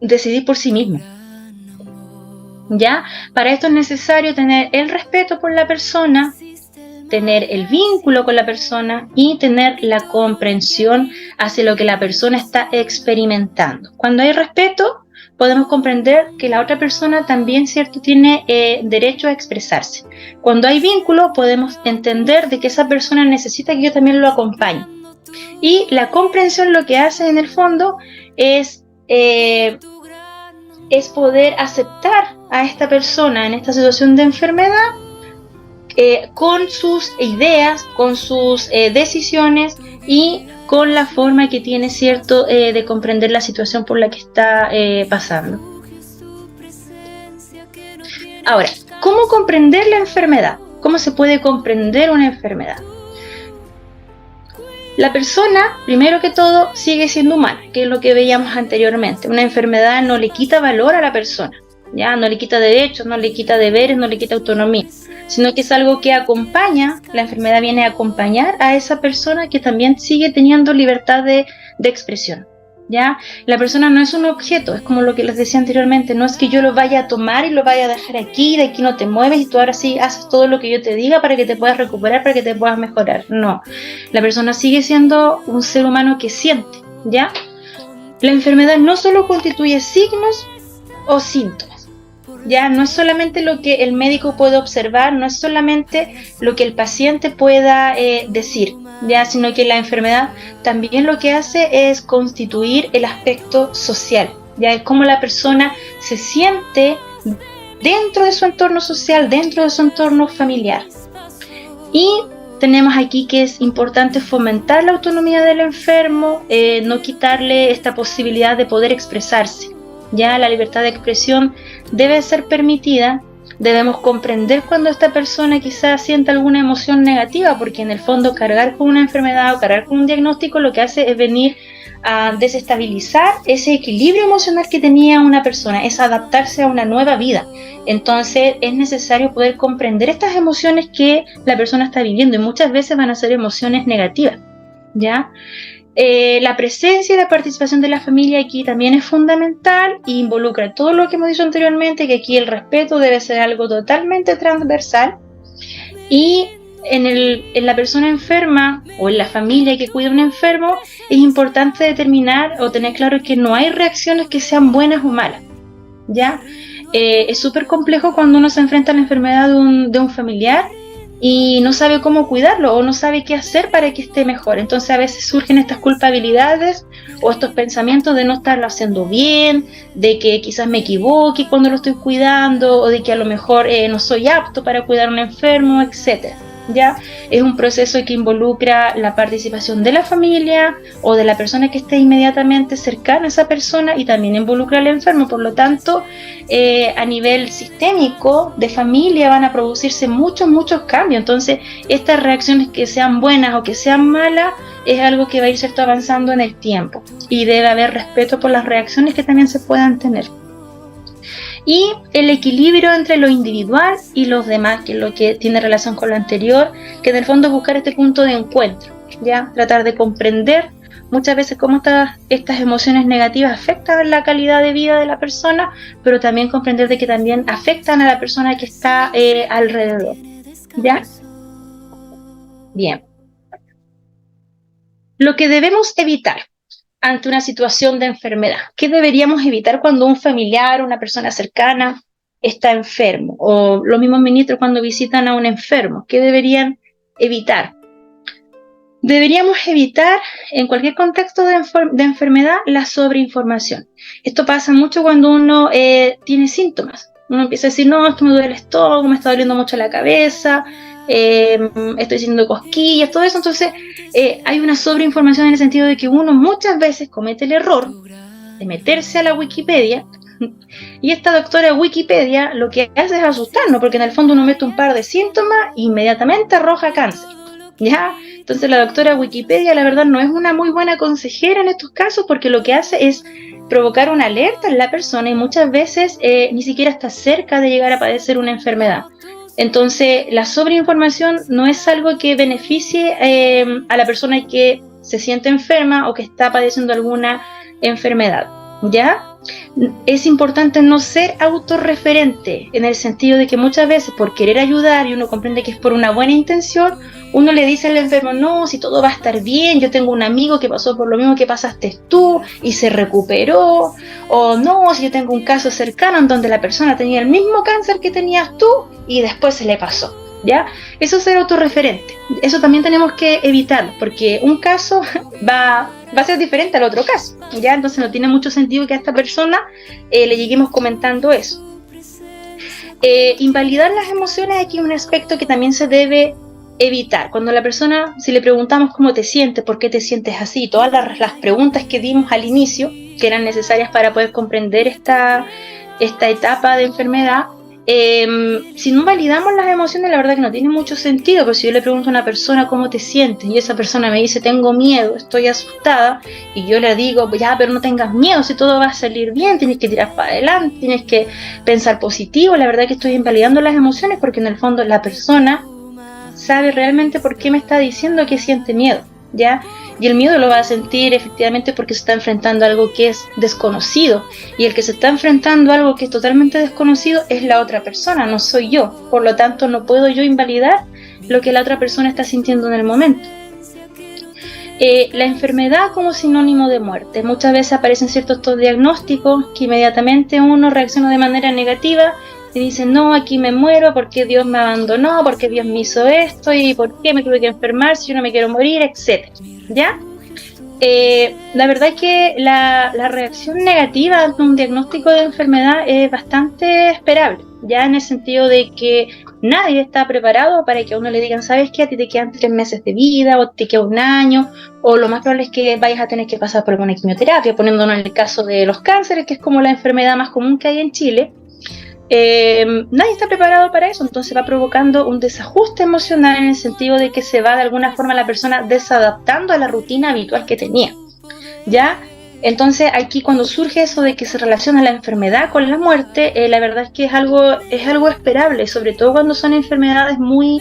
decidir por sí mismo. ¿Ya? Para esto es necesario tener el respeto por la persona, tener el vínculo con la persona y tener la comprensión hacia lo que la persona está experimentando. Cuando hay respeto, podemos comprender que la otra persona también, ¿cierto?, tiene derecho a expresarse. Cuando hay vínculo, podemos entender de que esa persona necesita que yo también lo acompañe. Y la comprensión lo que hace en el fondo es poder aceptar a esta persona en esta situación de enfermedad con sus ideas, con sus decisiones y con la forma que tiene, ¿cierto?, de comprender la situación por la que está pasando. Ahora, ¿cómo comprender la enfermedad? ¿Cómo se puede comprender una enfermedad? La persona, primero que todo, sigue siendo humana, que es lo que veíamos anteriormente. Una enfermedad no le quita valor a la persona, ¿ya? No le quita derechos, no le quita deberes, no le quita autonomía, sino que es algo que acompaña, la enfermedad viene a acompañar a esa persona que también sigue teniendo libertad de expresión, ¿ya? La persona no es un objeto, es como lo que les decía anteriormente, no es que yo lo vaya a tomar y lo vaya a dejar aquí, de aquí no te mueves y tú ahora sí haces todo lo que yo te diga para que te puedas recuperar, para que te puedas mejorar. No, la persona sigue siendo un ser humano que siente, ¿ya? La enfermedad no solo constituye signos o síntomas, ya no es solamente lo que el médico puede observar, no es solamente lo que el paciente pueda decir, ya, sino que la enfermedad también lo que hace es constituir el aspecto social, ya es cómo la persona se siente dentro de su entorno social, dentro de su entorno familiar. Y tenemos aquí que es importante fomentar la autonomía del enfermo, no quitarle esta posibilidad de poder expresarse. Ya la libertad de expresión debe ser permitida, debemos comprender cuando esta persona quizás sienta alguna emoción negativa, porque en el fondo cargar con una enfermedad o cargar con un diagnóstico lo que hace es venir a desestabilizar ese equilibrio emocional que tenía una persona, es adaptarse a una nueva vida. Entonces es necesario poder comprender estas emociones que la persona está viviendo y muchas veces van a ser emociones negativas, ¿ya? La presencia y la participación de la familia aquí también es fundamental e involucra todo lo que hemos dicho anteriormente, que aquí el respeto debe ser algo totalmente transversal y en la persona enferma o en la familia que cuida a un enfermo es importante determinar o tener claro que no hay reacciones que sean buenas o malas, ¿ya? Es súper complejo cuando uno se enfrenta a la enfermedad de un familiar y no sabe cómo cuidarlo o no sabe qué hacer para que esté mejor. Entonces a veces surgen estas culpabilidades o estos pensamientos de no estarlo haciendo bien, de que quizás me equivoque cuando lo estoy cuidando o de que a lo mejor no soy apto para cuidar a un enfermo, etcétera. ¿Ya? Es un proceso que involucra la participación de la familia o de la persona que esté inmediatamente cercana a esa persona y también involucra al enfermo. Por lo tanto, a nivel sistémico de familia van a producirse muchos cambios. Entonces, estas reacciones que sean buenas o que sean malas es algo que va a ir, ¿cierto?, avanzando en el tiempo y debe haber respeto por las reacciones que también se puedan tener. Y el equilibrio entre lo individual y los demás, que es lo que tiene relación con lo anterior, que en el fondo es buscar este punto de encuentro, ¿ya? Tratar de comprender muchas veces cómo estas emociones negativas afectan la calidad de vida de la persona, pero también comprender de que también afectan a la persona que está alrededor, ¿ya? Bien. Lo que debemos evitar ante una situación de enfermedad. ¿Qué deberíamos evitar cuando un familiar, una persona cercana está enfermo? O los mismos ministros cuando visitan a un enfermo. ¿Qué deberían evitar? Deberíamos evitar en cualquier contexto de enfermedad la sobreinformación. Esto pasa mucho cuando uno tiene síntomas, Uno empieza a decir, no, es que me duele el estómago, me está doliendo mucho la cabeza, estoy haciendo cosquillas, todo eso. Entonces hay una sobreinformación en el sentido de que uno muchas veces comete el error de meterse a la Wikipedia, y esta doctora Wikipedia lo que hace es asustarnos, porque en el fondo uno mete un par de síntomas e inmediatamente arroja cáncer, ¿ya? Entonces la doctora Wikipedia, la verdad, no es una muy buena consejera en estos casos, porque lo que hace es provocar una alerta en la persona y muchas veces ni siquiera está cerca de llegar a padecer una enfermedad. Entonces la sobreinformación no es algo que beneficie a la persona que se siente enferma o que está padeciendo alguna enfermedad, ¿ya? Es importante no ser autorreferente, en el sentido de que muchas veces por querer ayudar, y uno comprende que es por una buena intención, uno le dice al enfermo, no, si todo va a estar bien, yo tengo un amigo que pasó por lo mismo que pasaste tú y se recuperó, o no, si yo tengo un caso cercano en donde la persona tenía el mismo cáncer que tenías tú y después se le pasó, ¿ya? Eso es ser autorreferente. Eso también tenemos que evitarlo, porque un caso va a ser diferente al otro caso, ¿ya? Entonces no tiene mucho sentido que a esta persona le lleguemos comentando eso. Invalidar las emociones, aquí es un aspecto que también se debe evitar. Cuando la persona, si le preguntamos cómo te sientes, por qué te sientes así, todas las preguntas que dimos al inicio, que eran necesarias para poder comprender esta etapa de enfermedad, si no validamos las emociones, la verdad que no tiene mucho sentido. Pero si yo le pregunto a una persona cómo te sientes y esa persona me dice tengo miedo, estoy asustada, y yo le digo ya, pero no tengas miedo, si todo va a salir bien, tienes que tirar para adelante, tienes que pensar positivo, la verdad que estoy invalidando las emociones, porque en el fondo la persona sabe realmente por qué me está diciendo que siente miedo, ¿ya? Y el miedo lo va a sentir efectivamente porque se está enfrentando a algo que es desconocido, y el que se está enfrentando a algo que es totalmente desconocido es la otra persona, no soy yo. Por lo tanto, no puedo yo invalidar lo que la otra persona está sintiendo en el momento. La enfermedad como sinónimo de muerte. Muchas veces aparecen ciertos diagnósticos que inmediatamente uno reacciona de manera negativa y dice, no, aquí me muero porque Dios me abandonó, porque Dios me hizo esto, y por qué me tuve que enfermar si yo no me quiero morir, etc. ¿Ya? La verdad es que la reacción negativa ante un diagnóstico de enfermedad es bastante esperable, ya en el sentido de que nadie está preparado para que a uno le digan, ¿sabes qué? A ti te quedan 3 meses de vida, o te queda 1 año, o lo más probable es que vayas a tener que pasar por alguna quimioterapia, poniéndonos en el caso de los cánceres, que es como la enfermedad más común que hay en Chile. Nadie está preparado para eso, entonces va provocando un desajuste emocional, en el sentido de que se va de alguna forma la persona desadaptando a la rutina habitual que tenía, ¿ya? Entonces aquí cuando surge eso de que se relaciona la enfermedad con la muerte, la verdad es que es algo esperable, sobre todo cuando son enfermedades muy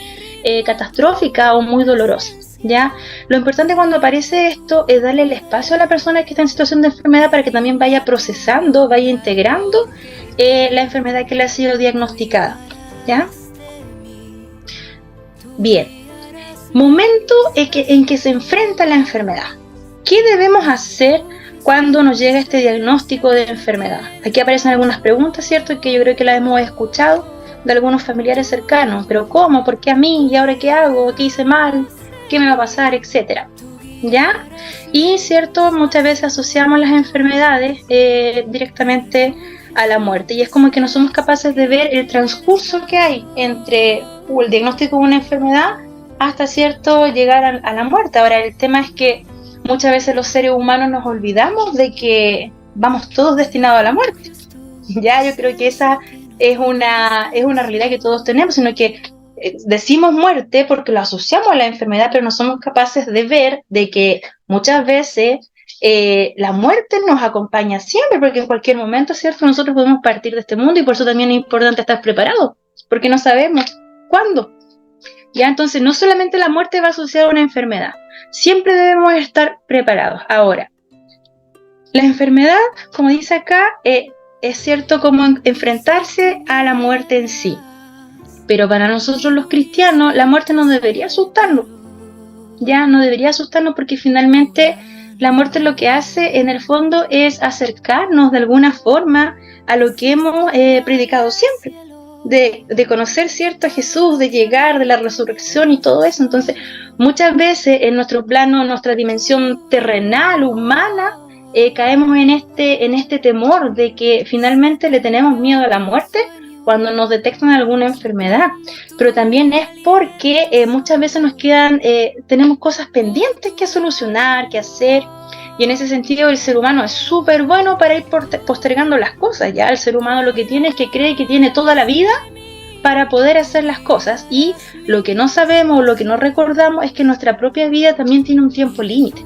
catastróficas o muy dolorosas, ¿ya? Lo importante cuando aparece esto es darle el espacio a la persona que está en situación de enfermedad para que también vaya procesando, vaya integrando la enfermedad que le ha sido diagnosticada, ¿ya? Bien, momento en que se enfrenta la enfermedad. ¿Qué debemos hacer cuando nos llega este diagnóstico de enfermedad? Aquí aparecen algunas preguntas, ¿cierto? Que yo creo que las hemos escuchado de algunos familiares cercanos. ¿Pero cómo? ¿Por qué a mí? ¿Y ahora qué hago? ¿Qué hice mal? ¿Qué me va a pasar? Etcétera, ¿ya? Y, ¿cierto? Muchas veces asociamos las enfermedades directamente a la muerte, y es como que no somos capaces de ver el transcurso que hay entre el diagnóstico de una enfermedad hasta cierto llegar a la muerte. Ahora, el tema es que muchas veces los seres humanos nos olvidamos de que vamos todos destinados a la muerte. Ya, yo creo que esa es una realidad que todos tenemos, sino que decimos muerte porque lo asociamos a la enfermedad, pero no somos capaces de ver de que muchas veces la muerte nos acompaña siempre, porque en cualquier momento, ¿cierto?, nosotros podemos partir de este mundo, y por eso también es importante estar preparado, porque no sabemos cuándo. Ya, entonces no solamente la muerte va asociada a una enfermedad, siempre debemos estar preparados. Ahora, la enfermedad, como dice acá, es cierto como enfrentarse a la muerte en sí, pero para nosotros los cristianos la muerte no debería asustarnos, ya no debería asustarnos, porque finalmente la muerte lo que hace en el fondo es acercarnos de alguna forma a lo que hemos predicado siempre, de conocer, ¿cierto?, a Jesús, de llegar, de la resurrección y todo eso. Entonces muchas veces en nuestro plano, en nuestra dimensión terrenal, humana, caemos en este temor de que finalmente le tenemos miedo a la muerte, cuando nos detectan alguna enfermedad, pero también es porque muchas veces nos quedan, tenemos cosas pendientes que solucionar, que hacer, y en ese sentido el ser humano es súper bueno para ir postergando las cosas. Ya el ser humano lo que tiene es que cree que tiene toda la vida para poder hacer las cosas, y lo que no sabemos, lo que no recordamos es que nuestra propia vida también tiene un tiempo límite.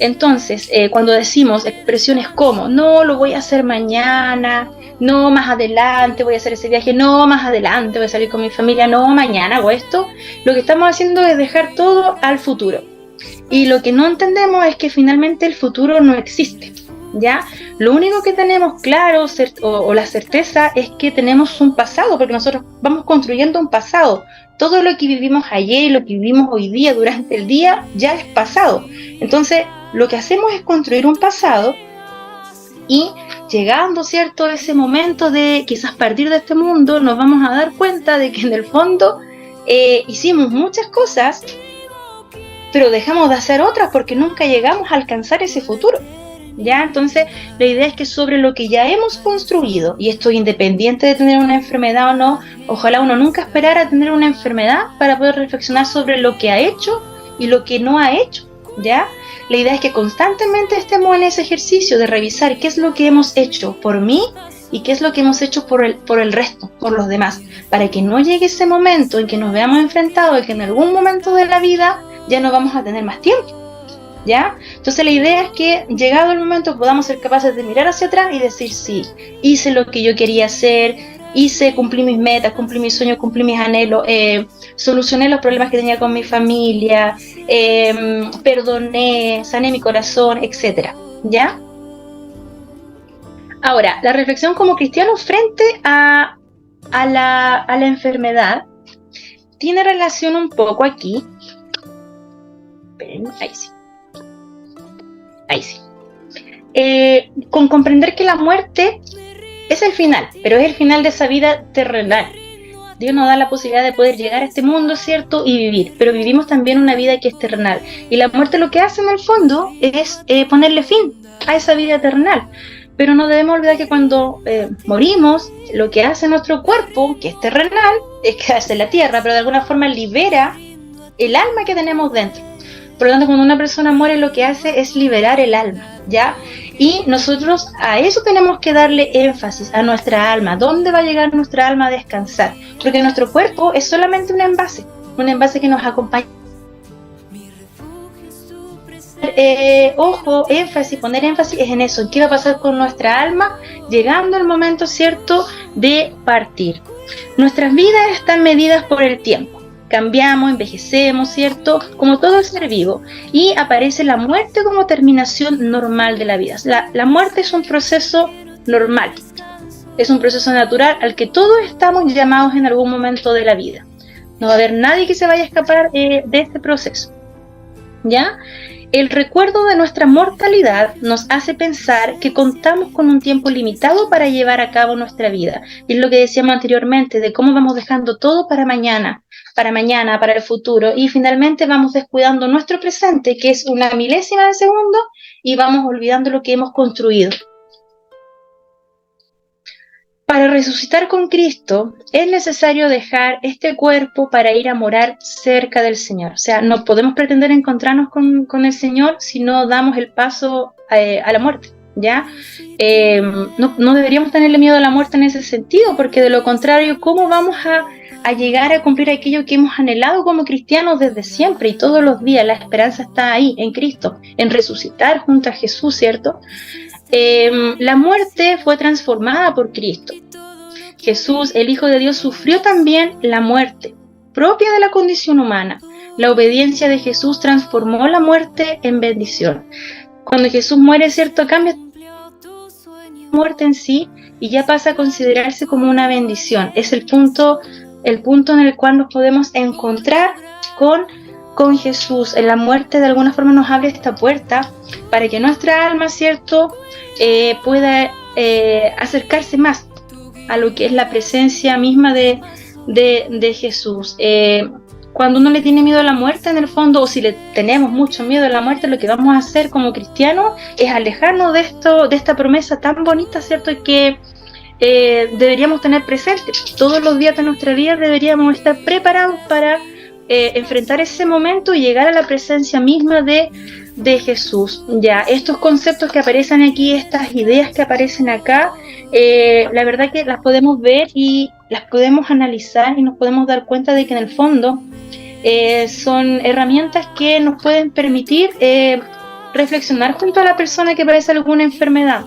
Entonces, cuando decimos expresiones como, no, lo voy a hacer mañana, no, más adelante voy a hacer ese viaje, no, más adelante voy a salir con mi familia, no, mañana hago esto, lo que estamos haciendo es dejar todo al futuro. Y lo que no entendemos es que finalmente el futuro no existe, ¿ya? Lo único que tenemos claro o la certeza es que tenemos un pasado, porque nosotros vamos construyendo un pasado. Todo lo que vivimos ayer y lo que vivimos hoy día durante el día ya es pasado. Entonces, lo que hacemos es construir un pasado, y llegando, ¿cierto?, a ese momento de quizás partir de este mundo, nos vamos a dar cuenta de que en el fondo hicimos muchas cosas, pero dejamos de hacer otras porque nunca llegamos a alcanzar ese futuro. ¿Ya? Entonces, la idea es que sobre lo que ya hemos construido, y esto independiente de tener una enfermedad o no, ojalá uno nunca esperara a tener una enfermedad para poder reflexionar sobre lo que ha hecho y lo que no ha hecho, ¿ya? La idea es que constantemente estemos en ese ejercicio de revisar qué es lo que hemos hecho por mí y qué es lo que hemos hecho por el resto, por los demás, para que no llegue ese momento en que nos veamos enfrentados y que en algún momento de la vida ya no vamos a tener más tiempo, ¿ya? Entonces la idea es que llegado el momento podamos ser capaces de mirar hacia atrás y decir, sí, hice lo que yo quería hacer, cumplí mis metas, cumplí mis sueños, cumplí mis anhelos, solucioné los problemas que tenía con mi familia, perdoné, sané mi corazón, etcétera, ¿ya? Ahora, la reflexión como cristiano frente a la enfermedad tiene relación un poco aquí. Esperen, ahí sí. Con comprender que la muerte es el final, pero es el final de esa vida terrenal. Dios nos da la posibilidad de poder llegar a este mundo, ¿cierto? Y vivir, pero vivimos también una vida que es terrenal. Y la muerte lo que hace en el fondo es ponerle fin a esa vida terrenal. Pero no debemos olvidar que cuando morimos, lo que hace nuestro cuerpo, que es terrenal, es quedarse en la tierra, pero de alguna forma libera el alma que tenemos dentro. Por lo tanto, cuando una persona muere, lo que hace es liberar el alma, ¿ya? Y nosotros a eso tenemos que darle énfasis, a nuestra alma. ¿Dónde va a llegar nuestra alma a descansar? Porque nuestro cuerpo es solamente un envase que nos acompaña. Poner énfasis es en eso, en qué va a pasar con nuestra alma llegando el momento, ¿cierto?, de partir. Nuestras vidas están medidas por el tiempo. Cambiamos, envejecemos, ¿cierto?, como todo ser vivo, y aparece la muerte como terminación normal de la vida. La muerte es un proceso normal, es un proceso natural al que todos estamos llamados en algún momento de la vida. No va a haber nadie que se vaya a escapar de este proceso, ¿ya? El recuerdo de nuestra mortalidad nos hace pensar que contamos con un tiempo limitado para llevar a cabo nuestra vida. Y es lo que decíamos anteriormente, de cómo vamos dejando todo para mañana, para el futuro, y finalmente vamos descuidando nuestro presente, que es una milésima de segundo, y vamos olvidando lo que hemos construido. Para resucitar con Cristo es necesario dejar este cuerpo para ir a morar cerca del Señor. O sea, no podemos pretender encontrarnos con el Señor si no damos el paso a la muerte, ¿ya? No deberíamos tenerle miedo a la muerte en ese sentido, porque de lo contrario, ¿cómo vamos a llegar a cumplir aquello que hemos anhelado como cristianos desde siempre y todos los días? La esperanza está ahí, en Cristo, en resucitar junto a Jesús, ¿cierto? La muerte fue transformada por Cristo. Jesús, el Hijo de Dios, sufrió también la muerte propia de la condición humana. La obediencia de Jesús transformó la muerte en bendición. Cuando Jesús muere, ¿cierto?, cambia la muerte en sí y ya pasa a considerarse como una bendición. Es el punto en el cual nos podemos encontrar con Jesús. En la muerte de alguna forma nos abre esta puerta para que nuestra alma, ¿cierto?, pueda acercarse más a lo que es la presencia misma de Jesús. Cuando uno le tiene miedo a la muerte, en el fondo, o si le tenemos mucho miedo a la muerte, lo que vamos a hacer como cristianos es alejarnos de esta promesa tan bonita, ¿cierto?, que deberíamos tener presente. Todos los días de nuestra vida deberíamos estar preparados para enfrentar ese momento y llegar a la presencia misma de Jesús. Ya, estos conceptos que aparecen aquí, estas ideas que aparecen acá, la verdad que las podemos ver y las podemos analizar y nos podemos dar cuenta de que en el fondo son herramientas que nos pueden permitir reflexionar junto a la persona que padece alguna enfermedad.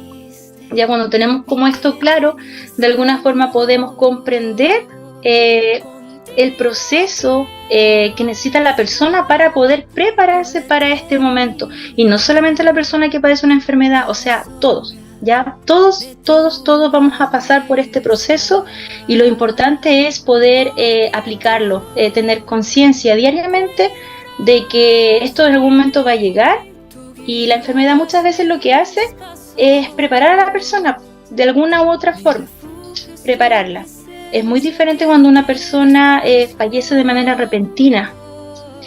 Ya cuando tenemos como esto claro, de alguna forma podemos comprender el proceso que necesita la persona para poder prepararse para este momento. Y no solamente la persona que padece una enfermedad, o sea, todos. Ya todos vamos a pasar por este proceso, y lo importante es poder aplicarlo, tener conciencia diariamente de que esto en algún momento va a llegar, y la enfermedad muchas veces lo que hace es preparar a la persona de alguna u otra forma, prepararla. Es muy diferente cuando una persona fallece de manera repentina,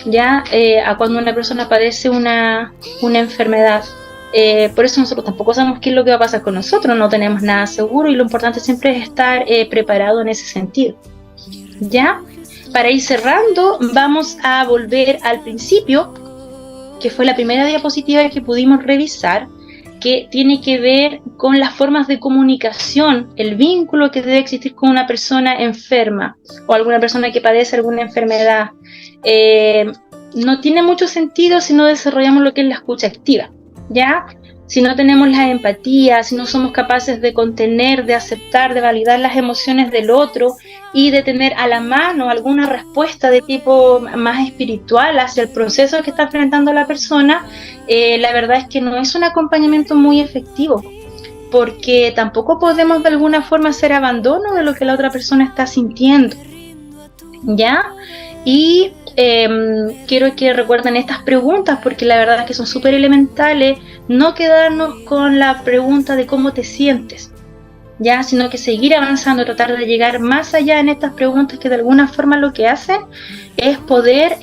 ya a cuando una persona padece una enfermedad. Por eso nosotros tampoco sabemos qué es lo que va a pasar con nosotros, no tenemos nada seguro, y lo importante siempre es estar preparado en ese sentido. Ya, para ir cerrando, vamos a volver al principio, que fue la primera diapositiva que pudimos revisar, que tiene que ver con las formas de comunicación, el vínculo que debe existir con una persona enferma o alguna persona que padece alguna enfermedad. No tiene mucho sentido si no desarrollamos lo que es la escucha activa, ¿ya? Si no tenemos la empatía, si no somos capaces de contener, de aceptar, de validar las emociones del otro y de tener a la mano alguna respuesta de tipo más espiritual hacia el proceso que está enfrentando la persona, la verdad es que no es un acompañamiento muy efectivo, porque tampoco podemos de alguna forma hacer abandono de lo que la otra persona está sintiendo, ¿ya? Y quiero que recuerden estas preguntas, porque la verdad es que son súper elementales. No quedarnos con la pregunta de cómo te sientes, ya, sino que seguir avanzando, tratar de llegar más allá en estas preguntas, que de alguna forma lo que hacen es poder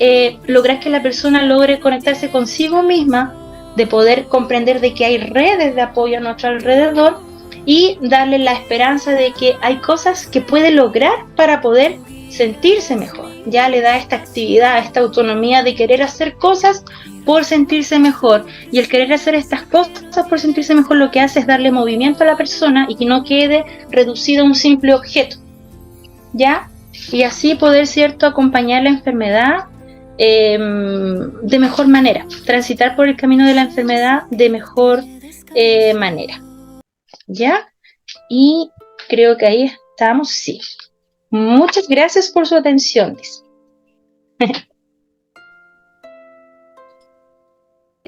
lograr que la persona logre conectarse consigo misma, de poder comprender de que hay redes de apoyo a nuestro alrededor, y darle la esperanza de que hay cosas que puede lograr para poder sentirse mejor. Ya le da esta actividad, esta autonomía de querer hacer cosas por sentirse mejor, y el querer hacer estas cosas por sentirse mejor lo que hace es darle movimiento a la persona y que no quede reducido a un simple objeto, ¿ya? Y así poder, ¿cierto?, acompañar la enfermedad de mejor manera, transitar por el camino de la enfermedad de mejor manera, ¿ya? Y creo que ahí estamos, sí. Muchas gracias por su atención.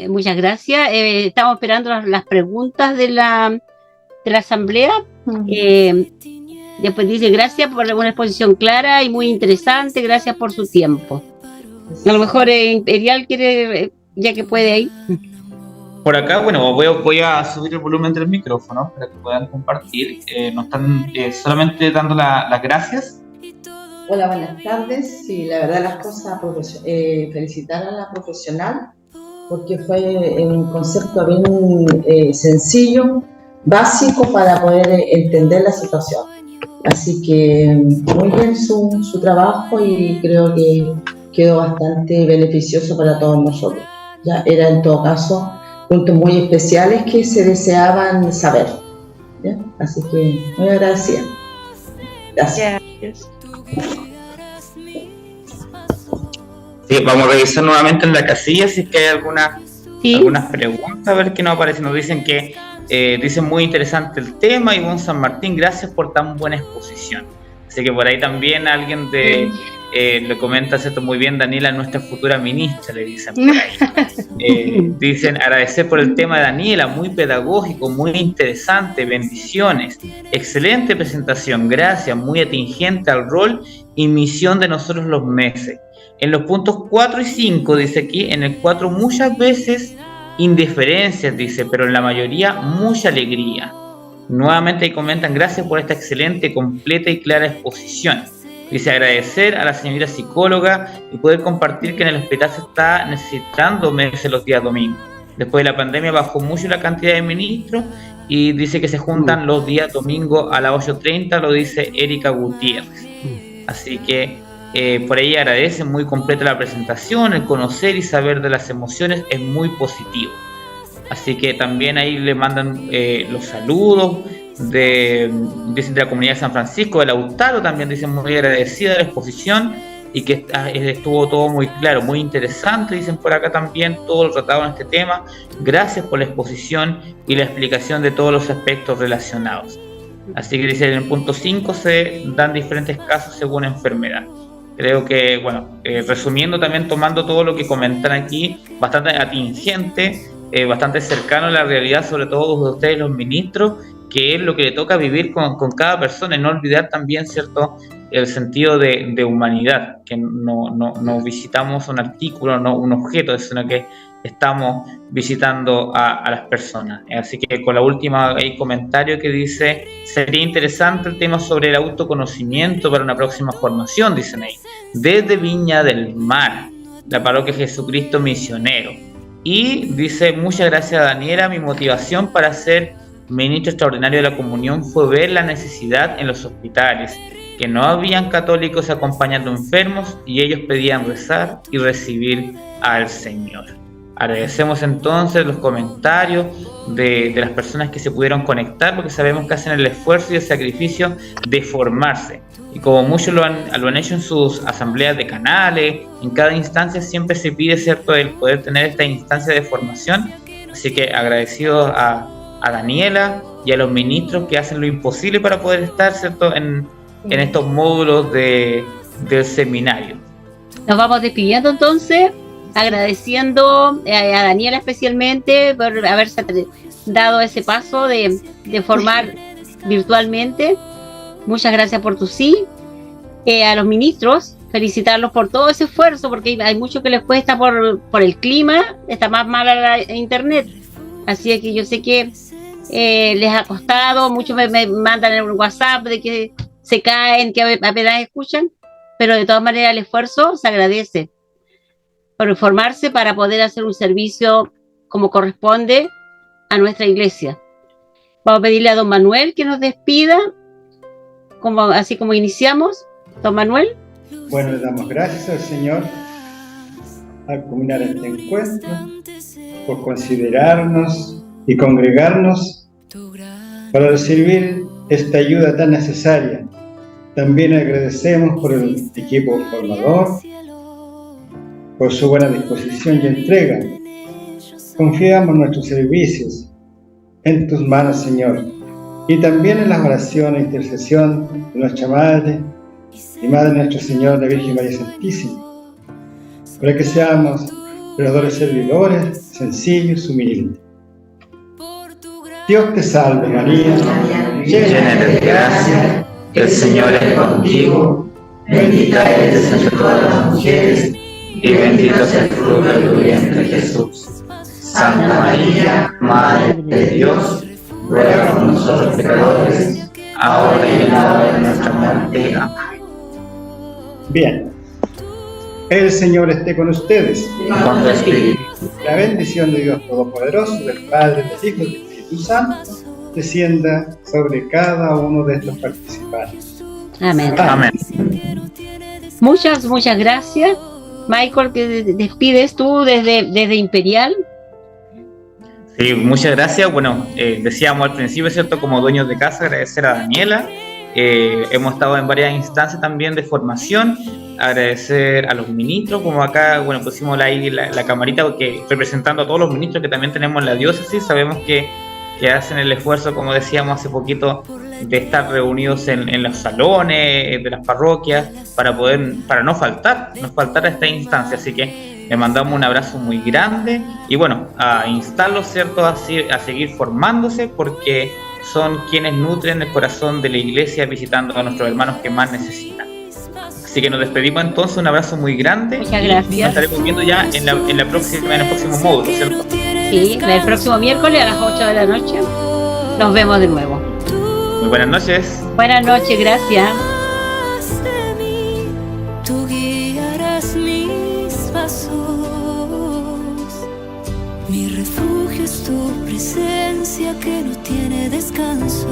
Muchas gracias. Estamos esperando las preguntas de la asamblea. Después dice: gracias por una exposición clara y muy interesante. Gracias por su tiempo. A lo mejor Imperial quiere, ya que puede ahí. Por acá, bueno, voy a subir el volumen del micrófono para que puedan compartir. Nos están solamente dando las gracias. Hola, buenas tardes. Sí, la verdad las cosas, felicitar a la profesional, porque fue un concepto bien sencillo, básico para poder entender la situación. Así que muy bien su trabajo, y creo que quedó bastante beneficioso para todos nosotros. Ya era en todo caso puntos muy especiales que se deseaban saber, ¿ya? Así que muy agradecida. Gracias. Sí, vamos a revisar nuevamente en la casilla si es que hay algunas preguntas, a ver qué nos aparece. Nos dicen que dicen muy interesante el tema. Ivonne San Martín, gracias por tan buena exposición. Así que por ahí también alguien le comenta, ¿cierto? Muy bien, Daniela, nuestra futura ministra, le dicen por ahí. Dicen: agradecer por el tema de Daniela, muy pedagógico, muy interesante, bendiciones, excelente presentación, gracias, muy atingente al rol y misión de nosotros los meses. En los puntos 4 y 5, dice aquí, en el 4 muchas veces indiferencias, dice, pero en la mayoría mucha alegría. Nuevamente ahí comentan: gracias por esta excelente, completa y clara exposición. Dice: agradecer a la señorita psicóloga y poder compartir que en el hospital se está necesitando meses los días domingos. después de la pandemia bajó mucho la cantidad de ministros y dice que se juntan los días domingo a las 8:30, lo dice Erika Gutiérrez. Así que por ahí agradece, muy completa la presentación, el conocer y saber de las emociones es muy positivo. Así que también ahí le mandan los saludos dicen de la comunidad de San Francisco, de Lautaro, también dicen muy agradecida de la exposición y que estuvo todo muy claro, muy interesante, dicen por acá también, todo lo tratado en este tema. Gracias por la exposición y la explicación de todos los aspectos relacionados. Así que dice, en el punto 5 se dan diferentes casos según enfermedad. Creo que, bueno, resumiendo también, tomando todo lo que comentan aquí, bastante atingente, bastante cercano a la realidad, sobre todo de ustedes los ministros, que es lo que le toca vivir con cada persona, y no olvidar también, ¿cierto?, el sentido de humanidad, que no visitamos un artículo, no un objeto, sino que estamos visitando a las personas. Así que con la última comentario que dice, sería interesante el tema sobre el autoconocimiento para una próxima formación, dicen ahí, desde Viña del Mar, la parroquia Jesucristo Misionero. Y dice, muchas gracias a Daniela, mi motivación para ser ministro extraordinario de la comunión fue ver la necesidad en los hospitales, que no habían católicos acompañando enfermos y ellos pedían rezar y recibir al Señor. Agradecemos entonces los comentarios de las personas que se pudieron conectar, porque sabemos que hacen el esfuerzo y el sacrificio de formarse. Y como muchos lo han hecho en sus asambleas de canales, en cada instancia siempre se pide, ¿cierto?, el poder tener esta instancia de formación. Así que agradecidos a Daniela y a los ministros que hacen lo imposible para poder estar, ¿cierto?, en estos módulos del seminario. Nos vamos despidiendo entonces, agradeciendo a Daniela especialmente por haberse dado ese paso de formar virtualmente. Muchas gracias por tu sí. A los ministros, felicitarlos por todo ese esfuerzo, porque hay mucho que les cuesta por el clima, está más mala la internet. Así es que yo sé que les ha costado, muchos me mandan en WhatsApp de que se caen, que apenas escuchan, pero de todas maneras el esfuerzo se agradece por formarse para poder hacer un servicio como corresponde a nuestra iglesia. Vamos a pedirle a don Manuel que nos despida, así como iniciamos. Don Manuel. Bueno, le damos gracias al Señor al culminar este encuentro, por considerarnos y congregarnos para recibir esta ayuda tan necesaria. También agradecemos por el equipo formador, por su buena disposición y entrega. Confiamos nuestros servicios en tus manos, Señor, y también en las oraciones e intercesión de nuestra Madre y Madre nuestro Señor, la Virgen María Santísima, para que seamos oradores servidores, sencillos, humildes. Dios te salve María, llena de gracia, el Señor es contigo, bendita eres entre todas las mujeres, y bendito es el fruto de tu vientre Jesús. Santa María, Madre de Dios, ruega por nosotros pecadores, ahora y en la hora de nuestra muerte. Amén. Bien, el Señor esté con ustedes. Con tu espíritu. La bendición de Dios Todopoderoso, del Padre, del Hijo y del Espíritu Santo, descienda sobre cada uno de estos participantes. Amén. Amén. Muchas gracias. Michael, que despides tú desde Imperial. Sí, muchas gracias. Bueno, decíamos al principio, ¿cierto?, como dueños de casa, agradecer a Daniela. Hemos estado en varias instancias también de formación, agradecer a los ministros, como acá, bueno, pusimos la camarita porque representando a todos los ministros que también tenemos en la diócesis, sabemos que hacen el esfuerzo, como decíamos hace poquito, de estar reunidos en los salones de las parroquias para no faltar a esta instancia. Así que le mandamos un abrazo muy grande y bueno, a instarlos, ¿cierto?, a seguir formándose, porque son quienes nutren el corazón de la iglesia visitando a nuestros hermanos que más necesitan. Así que nos despedimos entonces, un abrazo muy grande. Muchas gracias. Nos estaremos viendo ya en el próximo módulo, ¿cierto? Sí, el próximo miércoles a las 8 de la noche. Nos vemos de nuevo. Muy buenas noches. Buenas noches, gracias. Tú guiarás mis pasos, Mi refugio es tu presencia que no tiene descanso.